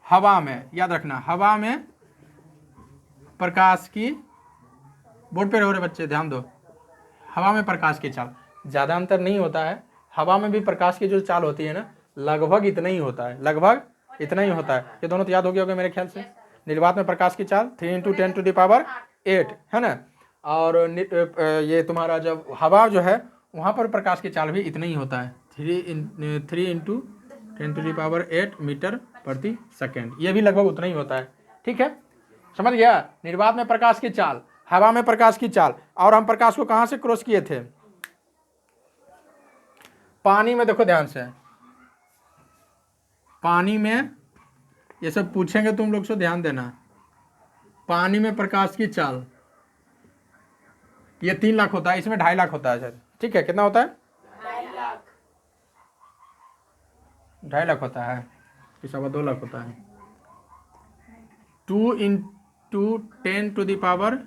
हवा में। याद रखना, हवा में प्रकाश की, बोर्ड पे रहो रे बच्चे, ध्यान दो। हवा में प्रकाश की चाल ज़्यादा अंतर नहीं होता है। हवा में भी प्रकाश की जो चाल होती है ना, लगभग इतना ही होता है, लगभग इतना ही होता है। ये दोनों तो याद हो गया होगा मेरे ख्याल से। निर्वात में प्रकाश की चाल 3 × 10⁸ है ना, और ये तुम्हारा जब हवा जो है वहाँ पर प्रकाश की चाल भी इतना ही होता है, 3 × 10⁸ मीटर प्रति सेकेंड। ये भी लगभग उतना ही होता है। ठीक है, समझ गया? निर्वात में प्रकाश की चाल, हवा में प्रकाश की चाल। और हम प्रकाश को कहाँ से क्रॉस किए थे? पानी में। देखो ध्यान से, पानी में ये सब पूछेंगे तुम लोग से, ध्यान देना। पानी में प्रकाश की चाल ये 3 लाख होता है, इसमें 2.5 लाख होता है सर। ठीक है, कितना होता है? 2.5 लाख होता है, कि 2.25 लाख होता है। 2 × 10⁸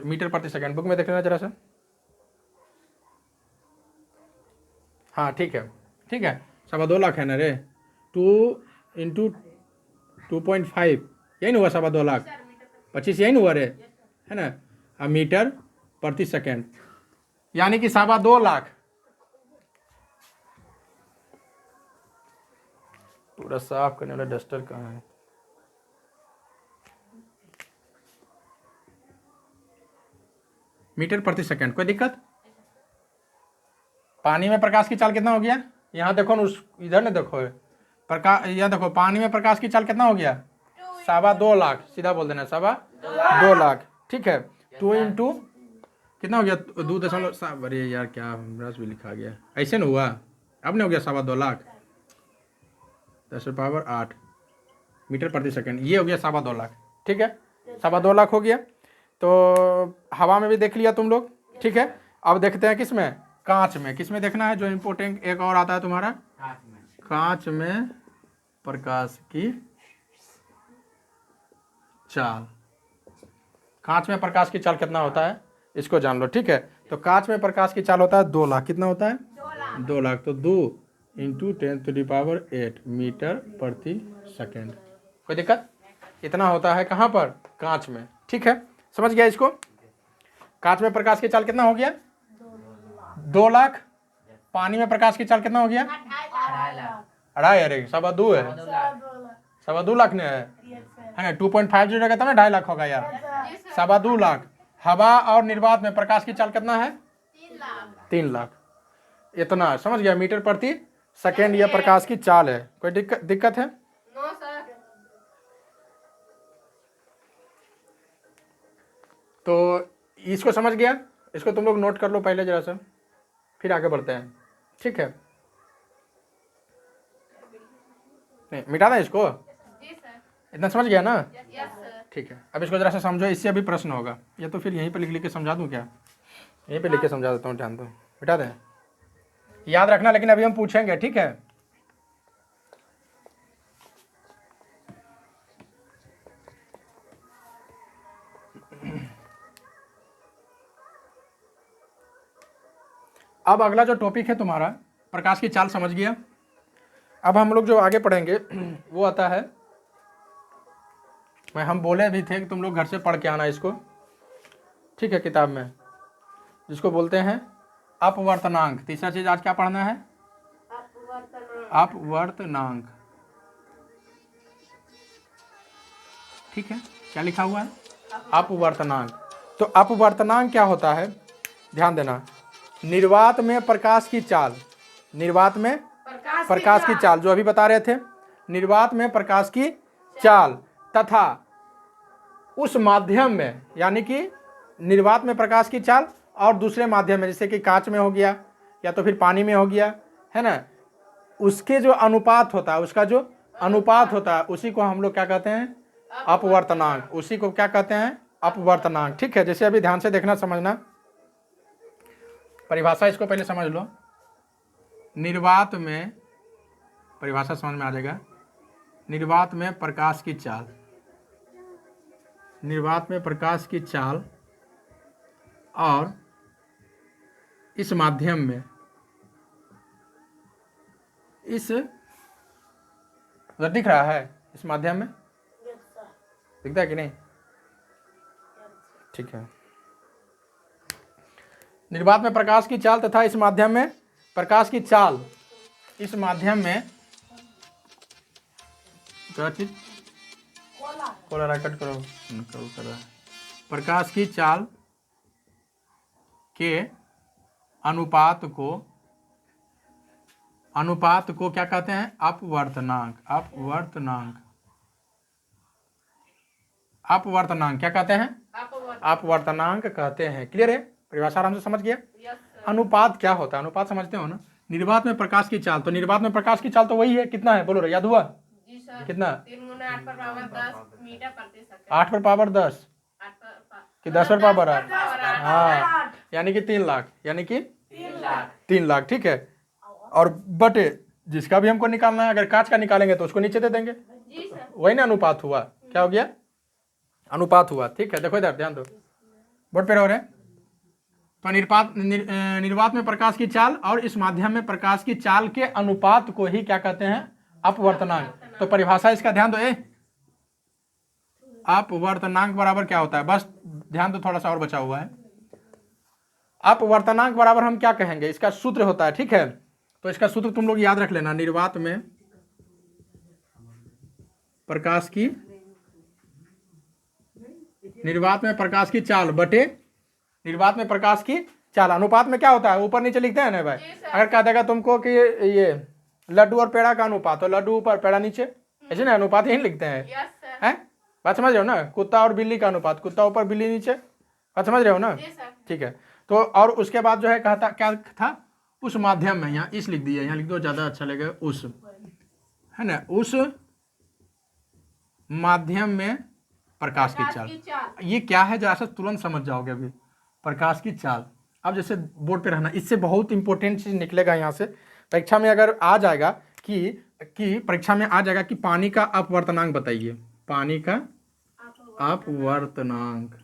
मीटर प्रति सेकेंड। बुक में देख लेना जरा सा। हाँ ठीक है, ठीक है, 2.25 लाख है ना रे। 2 × 2.5 यही ना हुआ, 2.25 लाख, 25 यही ना हुआ रे, है ना। अब मीटर प्रति सेकेंड यानी कि 2.25 लाख। पूरा साफ करने वाला डस्टर कहाँ है? मीटर प्रति सेकेंड। कोई दिक्कत? पानी में प्रकाश की चाल कितना हो गया? यहाँ देखो ना, उस इधर ने देखो प्रकाश, यहाँ देखो पानी में प्रकाश की चाल कितना हो गया? 2.25 लाख। सीधा बोल देना, 2.25 लाख। ठीक है, 2 × कितना हो गया? 2.7। अरे यार क्या रस भी लिखा गया, ऐसे ना हुआ। अब नहीं हो गया 2.25 लाख, 10⁸ मीटर प्रति सेकेंड। ये हो गया 2.25 लाख। ठीक है, 2.25 लाख हो गया। तो हवा में भी देख लिया तुम लोग। ठीक है, अब देखते हैं किस में? कांच में। किस में देखना है? जो इम्पोर्टेंट एक और आता है तुम्हारा, कांच में प्रकाश की चाल। कांच में प्रकाश की चाल कितना होता है इसको जान लो। ठीक है, तो कांच में प्रकाश की चाल होता है 2 लाख। कितना होता है? 2 लाख। तो 2 × 10⁸ मीटर प्रति सेकेंड। कोई दिक्कत? इतना होता है कहाँ पर? कांच में। ठीक है, समझ गया इसको? कांच में प्रकाश की चाल कितना हो गया? 2 लाख। पानी में प्रकाश की चाल कितना हो गया? 2.5। अरे 2.25 है, 2.25 लाख ने है ना। 2.5 जो रहेगा तब ना 2.5 लाख होगा यार। 2.25 लाख। हवा और निर्वात में प्रकाश की चाल कितना है? 3 लाख। इतना समझ गया? मीटर प्रति सेकेंड यह प्रकाश की चाल है। कोई दिक्कत है? No sir. तो इसको समझ गया? इसको तुम लोग नोट कर लो पहले जरा सा, फिर आगे बढ़ते हैं। ठीक है, नहीं मिटा दें इसको? जी सर। इतना समझ गया ना? Yes sir. ठीक है, अब इसको जरा सा समझो, इससे अभी प्रश्न होगा। या तो फिर यहीं पे लिख के समझा दूं क्या? यहीं पे लिख के समझा देता हूँ, ध्यान दो। मिटा दें, याद रखना, लेकिन अभी हम पूछेंगे। ठीक है, अब अगला जो टॉपिक है तुम्हारा प्रकाश की चाल समझ गया। अब हम लोग जो आगे पढ़ेंगे वो आता है, हम बोले भी थे कि तुम लोग घर से पढ़ के आना इसको। ठीक है, किताब में जिसको बोलते हैं अपवर्तनांक। तीसरा चीज आज क्या पढ़ना है? अपवर्तनांक। ठीक है, क्या लिखा हुआ है? अपवर्तनांक। तो अपवर्तनांक क्या होता है? ध्यान देना। निर्वात में प्रकाश की चाल, निर्वात में प्रकाश की चाल जो अभी बता रहे थे, निर्वात में प्रकाश की चाल तथा उस माध्यम में, यानी कि निर्वात में प्रकाश की चाल और दूसरे माध्यम में, जैसे कि कांच में हो गया या तो फिर पानी में हो गया, है ना, उसके जो अनुपात होता है, उसका जो अनुपात होता है उसी को हम लोग क्या कहते हैं? अपवर्तनांक। उसी को क्या कहते हैं? अपवर्तनांक। ठीक है, जैसे अभी ध्यान से देखना समझना। परिभाषा इसको पहले समझ लो। निर्वात में, परिभाषा समझ में आ जाएगा। निर्वात में प्रकाश की चाल, निर्वात में प्रकाश की चाल और इस माध्यम में, इस उधर दिख रहा है, इस माध्यम में दिखता है कि नहीं? ठीक है। निर्वात में प्रकाश की चाल तथा इस माध्यम में प्रकाश की चाल, इस माध्यम में क्या चीज कोला कट करो करो प्रकाश की चाल के अनुपात को क्या कहते हैं? अपवर्तनांक। अपवर्तनांक क्या कहते हैं? अपवर्तनांक कहते हैं। क्लियर है? परिभाषा आराम से समझ गया? अनुपात क्या होता है? अनुपात समझते हो ना? निर्वात में प्रकाश की चाल, तो निर्वात में प्रकाश की चाल तो वही है, कितना है बोलो रे, याद हुआ? जी सर। कितना? 3 × 8 पर पावर 10 मीटर प्रति सेकंड। 8 पर पावर 10 कि 10 पर पावर 8? हाँ, यानी कि 3 लाख, यानी कि 3 लाख। ठीक है। और बटे जिसका भी हमको निकालना है, अगर कांच का निकालेंगे तो उसको नीचे दे देंगे। जी सर। वही ना अनुपात हुआ। क्या हो गया? अनुपात हुआ। ठीक है, देखो इधर ध्यान दो, बोर्ड पे रहो रे। तो निर्वात में प्रकाश की चाल और इस माध्यम में प्रकाश की चाल के अनुपात को ही क्या कहते हैं? अपवर्तनांक। तो परिभाषा इसका ध्यान दो। अपवर्तनांक बराबर क्या होता है? बस ध्यान दो, थोड़ा सा और बचा हुआ है। अपवर्तनांक बराबर हम क्या कहेंगे? इसका सूत्र होता है। ठीक है, तो इसका सूत्र तुम लोग याद रख लेना। निर्वात में प्रकाश की चाल बटे निर्वात में प्रकाश की चाल। अनुपात में क्या होता है? ऊपर नीचे लिखते हैं ना भाई। अगर कह देगा तुमको कि ये लड्डू और पेड़ा का अनुपात, तो लड्डू ऊपर पेड़ा नीचे, ऐसे ना अनुपात यही लिखते हैं। हैं? बात समझ रहे हो ना? कुत्ता और बिल्ली का अनुपात, कुत्ता ऊपर बिल्ली नीचे। बात समझ रहे हो ना? ठीक है। तो और उसके बाद जो है कहता क्या था? उस माध्यम में, यहाँ इस लिख दिया, यहाँ लिख दो ज़्यादा अच्छा लगेगा। उस, है ना, उस माध्यम में प्रकाश की चाल। ये क्या है जरा सा तुरंत समझ जाओगे अभी। प्रकाश की चाल, अब जैसे बोर्ड पे रहना, इससे बहुत इंपॉर्टेंट चीज निकलेगा यहाँ से। परीक्षा में अगर आ जाएगा कि परीक्षा में आ जाएगा कि पानी का अपवर्तनांक बताइए। पानी का अपवर्तनांक,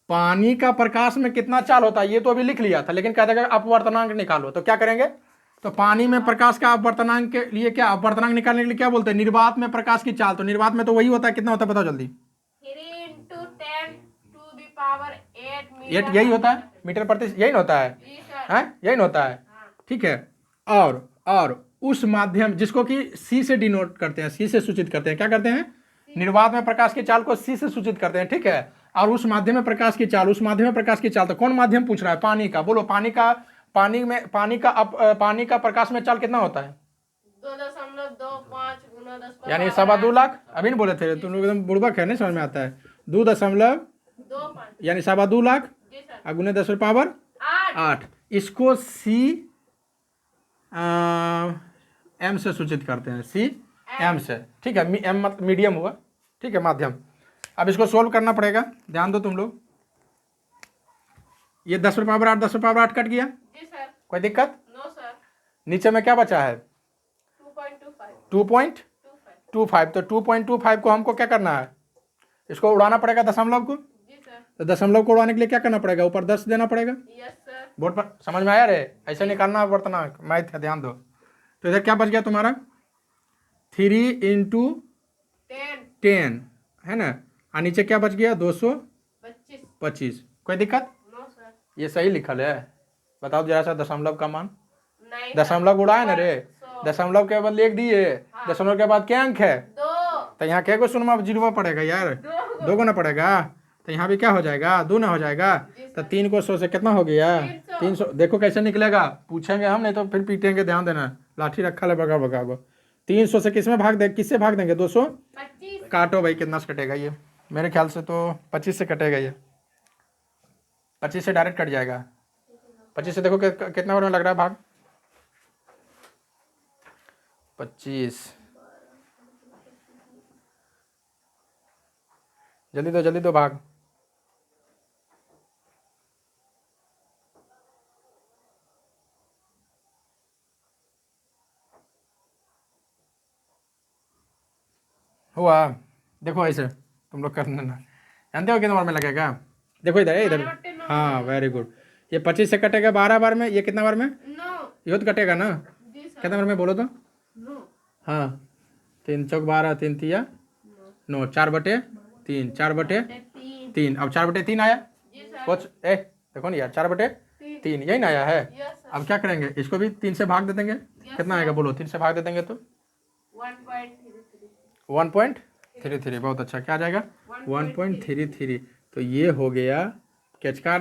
पानी का प्रकाश में कितना चाल होता है ये तो अभी लिख लिया था, लेकिन कह देगा अपवर्तनांक निकालो। तो क्या करेंगे? तो पानी में प्रकाश का अपवर्तनांक के लिए क्या, अपवर्तनांक निकालने के लिए क्या बोलते हैं? निर्वात में प्रकाश की चाल। तो निर्वात में तो वही होता है, कितना होता है बताओ जल्दी? 3 × 10⁸ ये यही होता है, मीटर प्रति, यही होता है। यही होता है। ठीक है। और उस माध्यम जिसको कि सी से डिनोट करते हैं, सी से सूचित करते हैं। क्या करते हैं? निर्वात में प्रकाश की चाल को सी से सूचित करते हैं। ठीक है। और उस माध्यम में प्रकाश की चाल, उस माध्यम में प्रकाश की चाल, तो कौन माध्यम पूछ रहा है? पानी का। बोलो, पानी का प्रकाश में चाल कितना होता है? 2.25 यानी 2.25 लाख। अभी नहीं बोले थे तुम लोग, एकदम बुड़बक है, नहीं समझ में आता है। 2.25 यानी 2.25 लाख और गुने 10 पावर 8। इसको सी एम से सूचित करते हैं, सी एम से। ठीक है, एम मतलब मीडियम हुआ। ठीक है, माध्यम। अब इसको सोल्व करना पड़ेगा, ध्यान दो तुम लोग। ये 10 पावर 8, 10 पावर 8 कट गया। जी सर। कोई दिक्कत? No sir. नीचे में क्या बचा है? 2.25। 2.25। तो 2.25 को हमको क्या करना है? इसको उड़ाना पड़ेगा दशमलव को। जी सर। तो दशमलव को उड़ाने के लिए क्या करना पड़ेगा? ऊपर 10 देना पड़ेगा। Yes sir. बोर्ड पर समझ में आया रे? ऐसे निकालना वर्तनांक, मैथ है, ध्यान दो। तो इधर क्या बच गया तुम्हारा? 3 × 10 है ना, और नीचे क्या बच गया? 225। कोई दिक्कत? No sir. ये सही लिखल है? बताओ जरा सा दशमलव का मान। नहीं। दशमलव उड़ाए ना रे, दशमलव के बाद लिख दिए। दशमलव के बाद क्या अंक है? 2। तो यहाँ क्या को सुनमा जीरो पड़ेगा यार? 2 को ना पड़ेगा। तो यहाँ भी क्या हो जाएगा? 2 ना हो जाएगा। तो 3 को 100 से कितना हो गया? 300। देखो कैसे निकलेगा, पूछेंगे हम, नहीं तो फिर पीटेंगे। ध्यान देना, लाठी रखा है बगा बगा। 300 से किसमें भाग दे, किससे भाग देंगे? 225। काटो भाई, कितना से कटेगा ये? मेरे ख्याल से तो 25 से कटेगा ये। 25 से डायरेक्ट कट जाएगा। 25 से देखो कितना बार में लग रहा है भाग? 25। जल्दी दो भाग। हुआ। देखो ऐसे तुम लोग करना ना, जानते हो कितने बार में लगेगा? देखो इधर है, इधर। हाँ वेरी गुड। ये 25 से कटेगा 12 बार में, ये कितना बार में? नो ये तो कटेगा ना, जी सर कितना बार में बोलो तो? नो हाँ 3 चौक 12, 3 तिया 9, 4/3, 4/3। तीन अब 4/3 आया। जी सर कुछ देखो नहीं यार, 4/3 यही ना आया है। यस सर अब क्या करेंगे, इसको भी 3 से भाग दे देंगे। कितना आएगा बोलो, 3 से भाग दे देंगे तो 1.33 1.33। बहुत अच्छा, क्या आ जाएगा? 1.33। तो ये हो गया किसका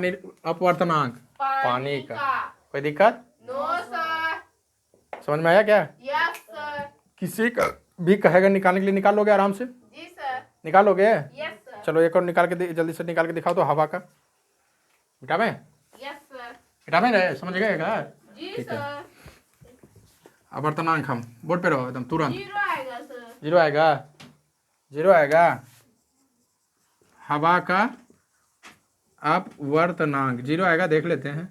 अपवर्तनांक? पानी का। कोई दिक्कत? नो सर समझ में आया क्या? यस सर किसी का भी कहेगा निकालने के लिए, निकाल लोगे आराम से? जी सर निकालोगे? यस सर चलो एक और निकाल के जल्दी से निकाल के दिखाओ तो, हवा का। विटामिन यस सर विटामिन है, समझ गए क्या? जी ठीक है। सर अपवर्तनांक हम बोर्ड पे रहो एकदम तुरंत। जीरो आएगा सर 0 आएगा, 0 आएगा। हवा का अपवर्तनांक 0 आएगा, देख लेते हैं।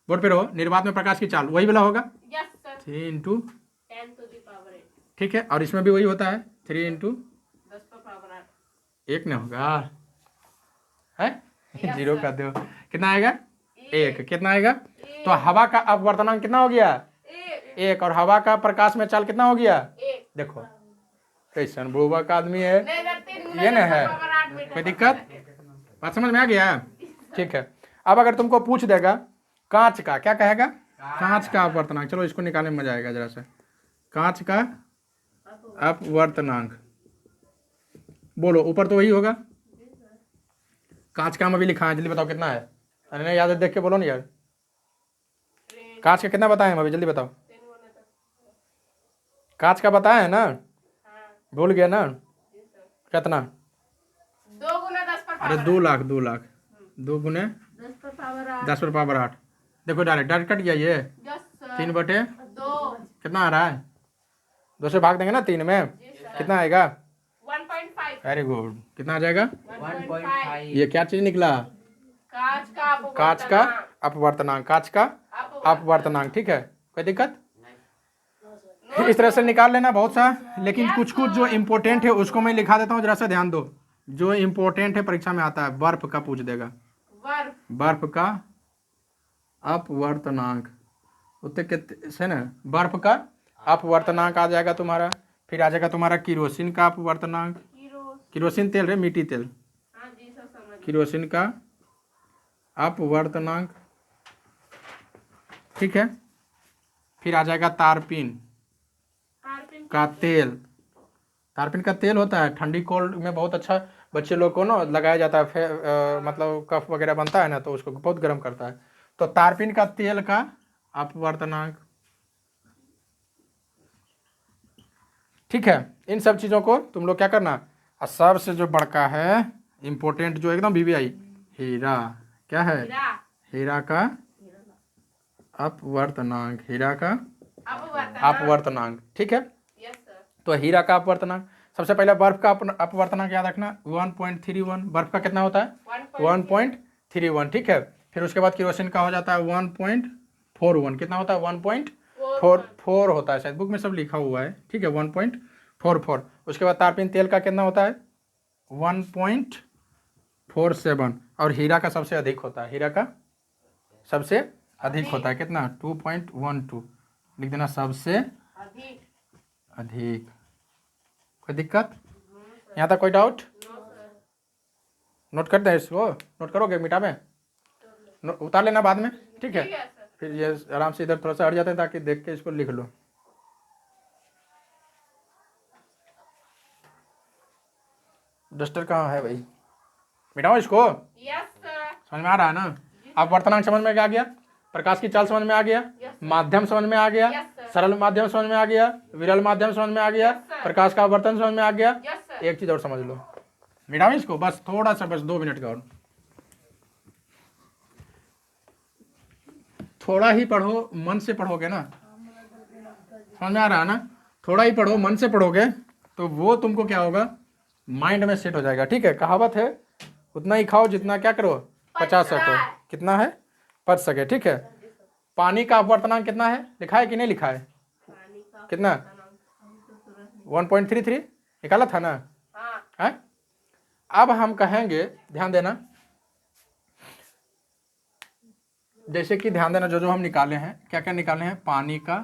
बोर्ड पे रहो। निर्वात में प्रकाश की चाल वही वाला होगा, yes sir 3 into, 10 to the power 8 ठीक है। और इसमें भी वही होता है, 3 इंटू 10 पर पावर 8 1 नहीं होगा है? Yes, 0 sir. कर दो, कितना आएगा? 1। कितना आएगा? एक। तो हवा का अपवर्तनांक कितना हो गया? 1। और हवा का प्रकाश में चाल कितना हो गया? एक देखो कैसन बुड़बक आदमी है। नहीं सर 3 ये ना है, पावर 8 मीटर कोई दिक्कत? बात समझ में आ गया? ठीक है। अब अगर तुमको पूछ देगा कांच का, क्या कहेगा? कांच का अपवर्तनांक। चलो इसको निकालने में मजा आएगा जरा सा। कांच का अपवर्तनांक बोलो, ऊपर तो वही होगा। कांच का हम अभी लिखा है, जल्दी बताओ कितना है? अरे नहीं याद है, देख के बोलो ना यार। कांच का कितना बताए हम अभी, जल्दी बताओ। कांच का बताया है ना, भूल गया ना? कितना? 2 गुना 10 पर अरे 2 लाख, 2 लाख। 2 गुने 10 पर पावर 8 10 पर पावर 8। देखो डायरेक्ट डायरेक्ट कट गया ये। यस सर 3/2 2 कितना आ रहा है? 2 से भाग देंगे ना 3 में, कितना आएगा? 1.5 वेरी गुड। कितना आ जाएगा? 1.5 ये क्या चीज निकला? कांच का कांच का अपवर्तनांक। कांच का अपवर्तनांक, ठीक है। कोई दिक्कत? इस तरह से निकाल लेना बहुत सा, लेकिन कुछ कुछ जो इम्पोर्टेंट है उसको मैं लिखा देता हूँ, जरा सा ध्यान दो। जो इम्पोर्टेंट है परीक्षा में आता है, बर्फ का पूछ देगा। वर्फ बर्फ का अपवर्तनांक उतने के से ना, बर्फ का अपवर्तनांक आ जाएगा तुम्हारा। फिर आ जाएगा तुम्हारा किरोसिन का अपवर्तनांक। किरोसिन तेल है, मिट्टी तेल। हाँ जी सर समझ किरोसिन का अपवर्तनांक, ठीक है। फिर आ जाएगा तारपीन कार्पिन का तेल। तारपीन का तेल होता है, ठंडी कोल्ड में बहुत अच्छा बच्चे लोग को ना लगाया जाता है। मतलब कफ वगैरह बनता है ना, तो उसको बहुत गर्म करता है। तो तारपीन का तेल का अपवर्तनांक, ठीक है। इन सब चीज़ों को तुम लोग क्या करना। और सबसे जो बड़का है इम्पोर्टेंट, जो एकदम वीवीआई, हीरा। क्या है? हीरा हीरा का अपवर्तनांक। हीरा का अपवर्तनांक अपवर्तनांक, ठीक है। यस सर तो हीरा का अपवर्तनांक, सबसे पहले बर्फ का अपवर्तनांक याद रखना 1.31। बर्फ का कितना होता है? 1.31, ठीक है। फिर उसके बाद किरोसिन का हो जाता है 1.41। कितना होता है? 1.44 होता है, शायद बुक में सब लिखा हुआ है, ठीक है। 1.44। उसके बाद तारपीन तेल का कितना होता है? 1.47। और हीरा का सबसे अधिक होता है। हीरा का सबसे अधिक होता है, कितना? 2.12। लिख देना, सबसे अधिक अधिक। कोई दिक्कत? यहाँ तक कोई डाउट? नो सर नोट करते हैं इसको, नोट करोगे मीठा में? उतार लेना बाद में, ठीक है। ठीक है सर फिर ये आराम से इधर थोड़ा सा हट जाते हैं, ताकि देख के इसको लिख लो। डस्टर कहाँ है भाई? मिटाओ इसको। यस सर समझ में आ रहा है ना? अपवर्तनांक समझ में आ गया, प्रकाश की चाल समझ में आ गया, माध्यम समझ में आ गया, Yes, sir. सरल माध्यम समझ में आ गया, विरल माध्यम समझ में आ गया, Yes, sir. प्रकाश का अपवर्तन समझ में आ गया। यस सर एक चीज और समझ लो, मिटाओ इसको बस थोड़ा सा, बस 2 मिनट का और। थोड़ा ही पढ़ो, मन से पढ़ोगे ना, समझ में आ रहा है ना? थोड़ा ही पढ़ो, मन से पढ़ोगे तो वो तुमको क्या होगा, माइंड में सेट हो जाएगा, ठीक है। कहावत है, उतना ही खाओ जितना क्या करो, पचा सको। कितना है? पच सके, ठीक है। पानी का अपवर्तनांक कितना है, लिखा है कि नहीं लिखा है? पानी का कितना? 1.33 निकाला था ना? है। अब हम कहेंगे, ध्यान देना, जैसे कि ध्यान देना, जो जो हम निकाले हैं, क्या क्या निकाले हैं, पानी का,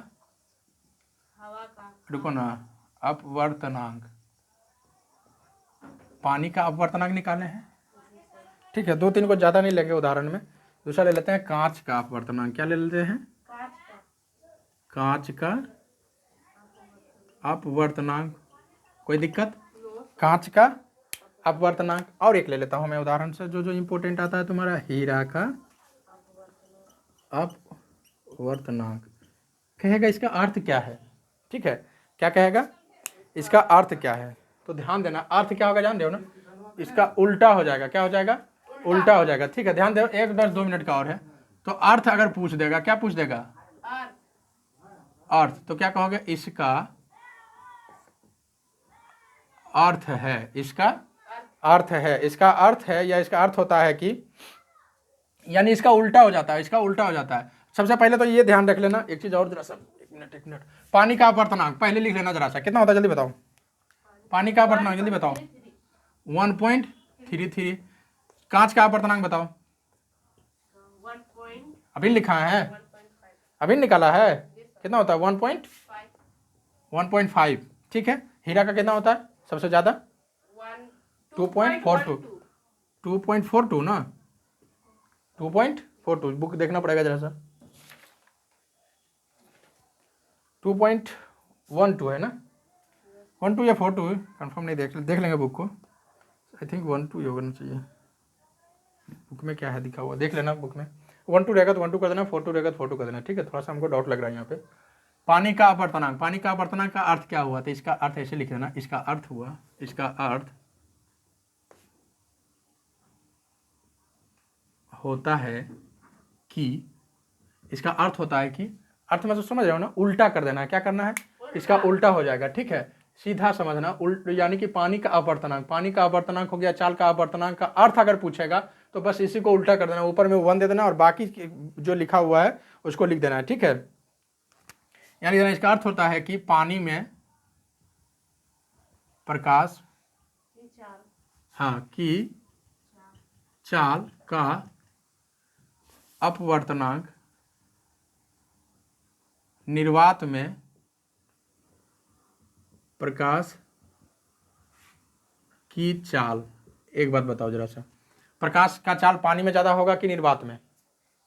हवा का, रुको ना, अपवर्तनांक, पानी का अपवर्तनांक निकाले हैं, ठीक है। 2-3 को ज़्यादा नहीं लेंगे उदाहरण में। दूसरा ले लेते हैं कांच का अपवर्तनांक, क्या ले लेते हैं, कांच का, कांच का अपवर्तनांक, कोई दिक्कत, कांच का अपवर्तनांक। और एक ले लेता हूँ मैं उदाहरण से, जो जो इम्पोर्टेंट आता है तुम्हारा, हीरा का अपवर्तनांक। कहेगा इसका अर्थ क्या है, ठीक है, क्या कहेगा, इसका अर्थ क्या है। तो ध्यान देना, अर्थ क्या होगा जान दो ना, इसका उल्टा हो जाएगा, क्या हो जाएगा, उल्टा हो जाएगा, ठीक है। ध्यान दो, 1-2 मिनट का और है। तो अर्थ अगर पूछ देगा, क्या पूछ देगा, अर्थ, अर्थ, तो क्या कहोगे, इसका अर्थ है, इसका अर्थ है, इसका अर्थ है, या इसका अर्थ होता है कि, यानी इसका उल्टा हो जाता है, इसका उल्टा हो जाता है। सबसे पहले तो ये ध्यान रख लेना, एक चीज और जरा सा, एक मिनट, पानी का अपवर्तनांक पहले लिख लेना जरा सा, कितना होता है जल्दी बताओ, पानी का अपवर्तनांक जल्दी बताओ, 1.33। कांच का अपवर्तनांक बताओ, 1.5, अभी लिखा है, अभी निकाला है, कितना होता है, 1.5, ठीक है। हीरा का कितना होता है सबसे ज्यादा, 2.42, 2.42 ना, 2.42, बुक देखना पड़ेगा जरा सा, 2.12 है ना, 12 या 42, कंफर्म नहीं, देख लेंगे बुक को, आई थिंक 12 ही होना चाहिए, बुक में क्या है दिखा हुआ, देख लेना बुक में, 12 रहेगा तो 12 कर देना, 42 रहेगा तो 42 कर देना, ठीक है। थोड़ा सा हमको डाउट लग रहा है यहाँ पे। पानी का अपवर्तनांक, पानी का अपवर्तनांक का अर्थ क्या हुआ, तो इसका अर्थ ऐसे लिख देना, इसका अर्थ हुआ, इसका अर्थ होता है कि, इसका अर्थ होता है कि, अर्थ में तो समझ रहे हो ना, उल्टा कर देना है, क्या करना है, इसका उल्टा हो जाएगा, ठीक है, सीधा समझना, उल्ट, यानी कि पानी का अपवर्तनांक, पानी का अपवर्तनांक हो गया, चाल का अपवर्तनांक का अर्थ अगर पूछेगा तो बस इसी को उल्टा कर देना, ऊपर में 1 दे देना और बाकी जो लिखा हुआ है उसको लिख देना है, ठीक है। यानी इसका अर्थ होता है कि पानी में प्रकाश, हाँ, की चाल का अपवर्तनांक निर्वात में प्रकाश की चाल, एक बात बताओ जरा सा, प्रकाश का चाल पानी में ज्यादा होगा कि निर्वात में,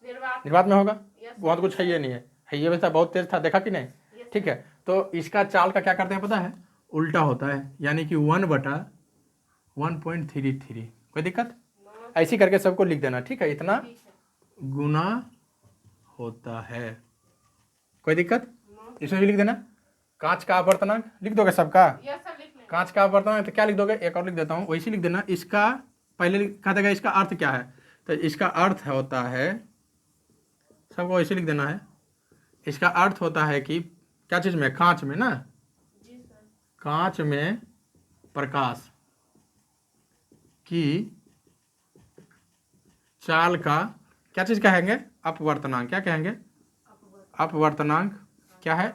निर्वात में होगा, बहुत कुछ है ये नहीं है ये वैसा बहुत तेज था, देखा कि नहीं, ठीक है। तो इसका चाल का क्या करते हैं पता है, उल्टा होता है, यानी कि 1/1.33, कोई दिक्कत, ऐसी करके सबको लिख देना, ठीक है, इतना गुना होता है, कोई दिक्कत, इसमें भी लिख देना। कांच का अपवर्तनांक लिख दोगे सबका, कांच का अपवर्तनांक तो क्या लिख दोगे, एक और लिख देता हूँ, वैसे लिख देना, इसका पहले कहा देगा इसका अर्थ क्या है, तो इसका अर्थ होता है, सबको ऐसे लिख देना है, इसका अर्थ होता है कि क्या चीज में, कांच में ना, कांच में प्रकाश की चाल का, क्या चीज कहेंगे, अपवर्तनांक, क्या कहेंगे, अपवर्तनांक क्या है,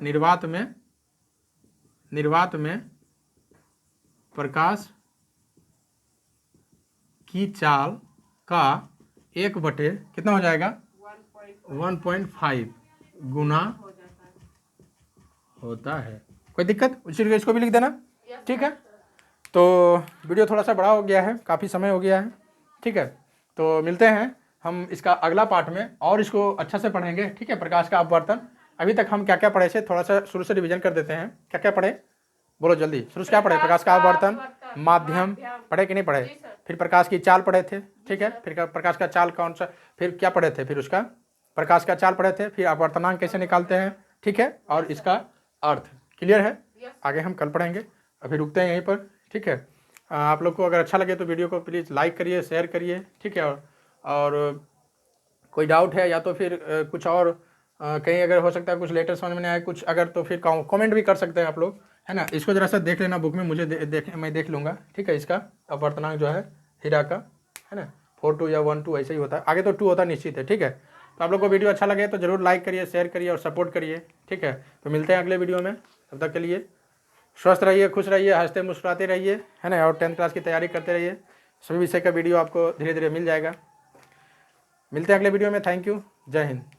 निर्वात में प्रकाश की चाल का 1/, कितना हो जाएगा, 1.5 गुना होता है, कोई दिक्कत, उसी इसको भी लिख देना, ठीक है। तो वीडियो थोड़ा सा बड़ा हो गया है, काफ़ी समय हो गया है, ठीक है। तो मिलते हैं हम इसका अगला पार्ट में और इसको अच्छा से पढ़ेंगे, ठीक है। प्रकाश का अपवर्तन, अभी तक हम क्या क्या पढ़े थे, थोड़ा सा शुरू से रिवीजन कर देते हैं, क्या क्या पढ़े, बोलो जल्दी, शुरू से क्या पढ़े, प्रकाश का अपवर्तन, माध्यम पढ़े कि नहीं पढ़े, फिर प्रकाश की चाल पढ़े थे, ठीक है, फिर प्रकाश का चाल कौन सा, फिर क्या पढ़े थे, फिर उसका प्रकाश का चाल पढ़े थे, फिर अपवर्तनांक कैसे निकालते हैं, ठीक है, और इसका अर्थ, क्लियर है। आगे हम कल पढ़ेंगे, अभी रुकते हैं यहीं पर, ठीक है। आप लोग को अगर अच्छा लगे तो वीडियो को प्लीज़ लाइक करिए, शेयर करिए, ठीक है। और कोई डाउट है या तो फिर कुछ और कहीं अगर हो सकता है कुछ लेटर समझ में नहीं आए कुछ, अगर तो फिर कमेंट भी कर सकते हैं आप लोग, है ना। इसको जरा सा देख लेना बुक में, मुझे मैं देख लूँगा, ठीक है। इसका अपवर्तनांक जो है हीरा का, है ना, 42 या 12 ऐसे ही होता है, आगे तो 2 होता निश्चित है, ठीक है। तो आप लोग को वीडियो अच्छा लगे तो जरूर लाइक करिए, शेयर करिए और सपोर्ट करिए, ठीक है। तो मिलते हैं अगले वीडियो में, तब तक के लिए स्वस्थ रहिए, खुश रहिए, हंसते मुस्कुराते रहिए, है ना। और 10th क्लास की तैयारी करते रहिए। सभी विषय का वीडियो आपको धीरे धीरे मिल जाएगा। मिलते हैं अगले वीडियो में। Thank you. जय हिंद।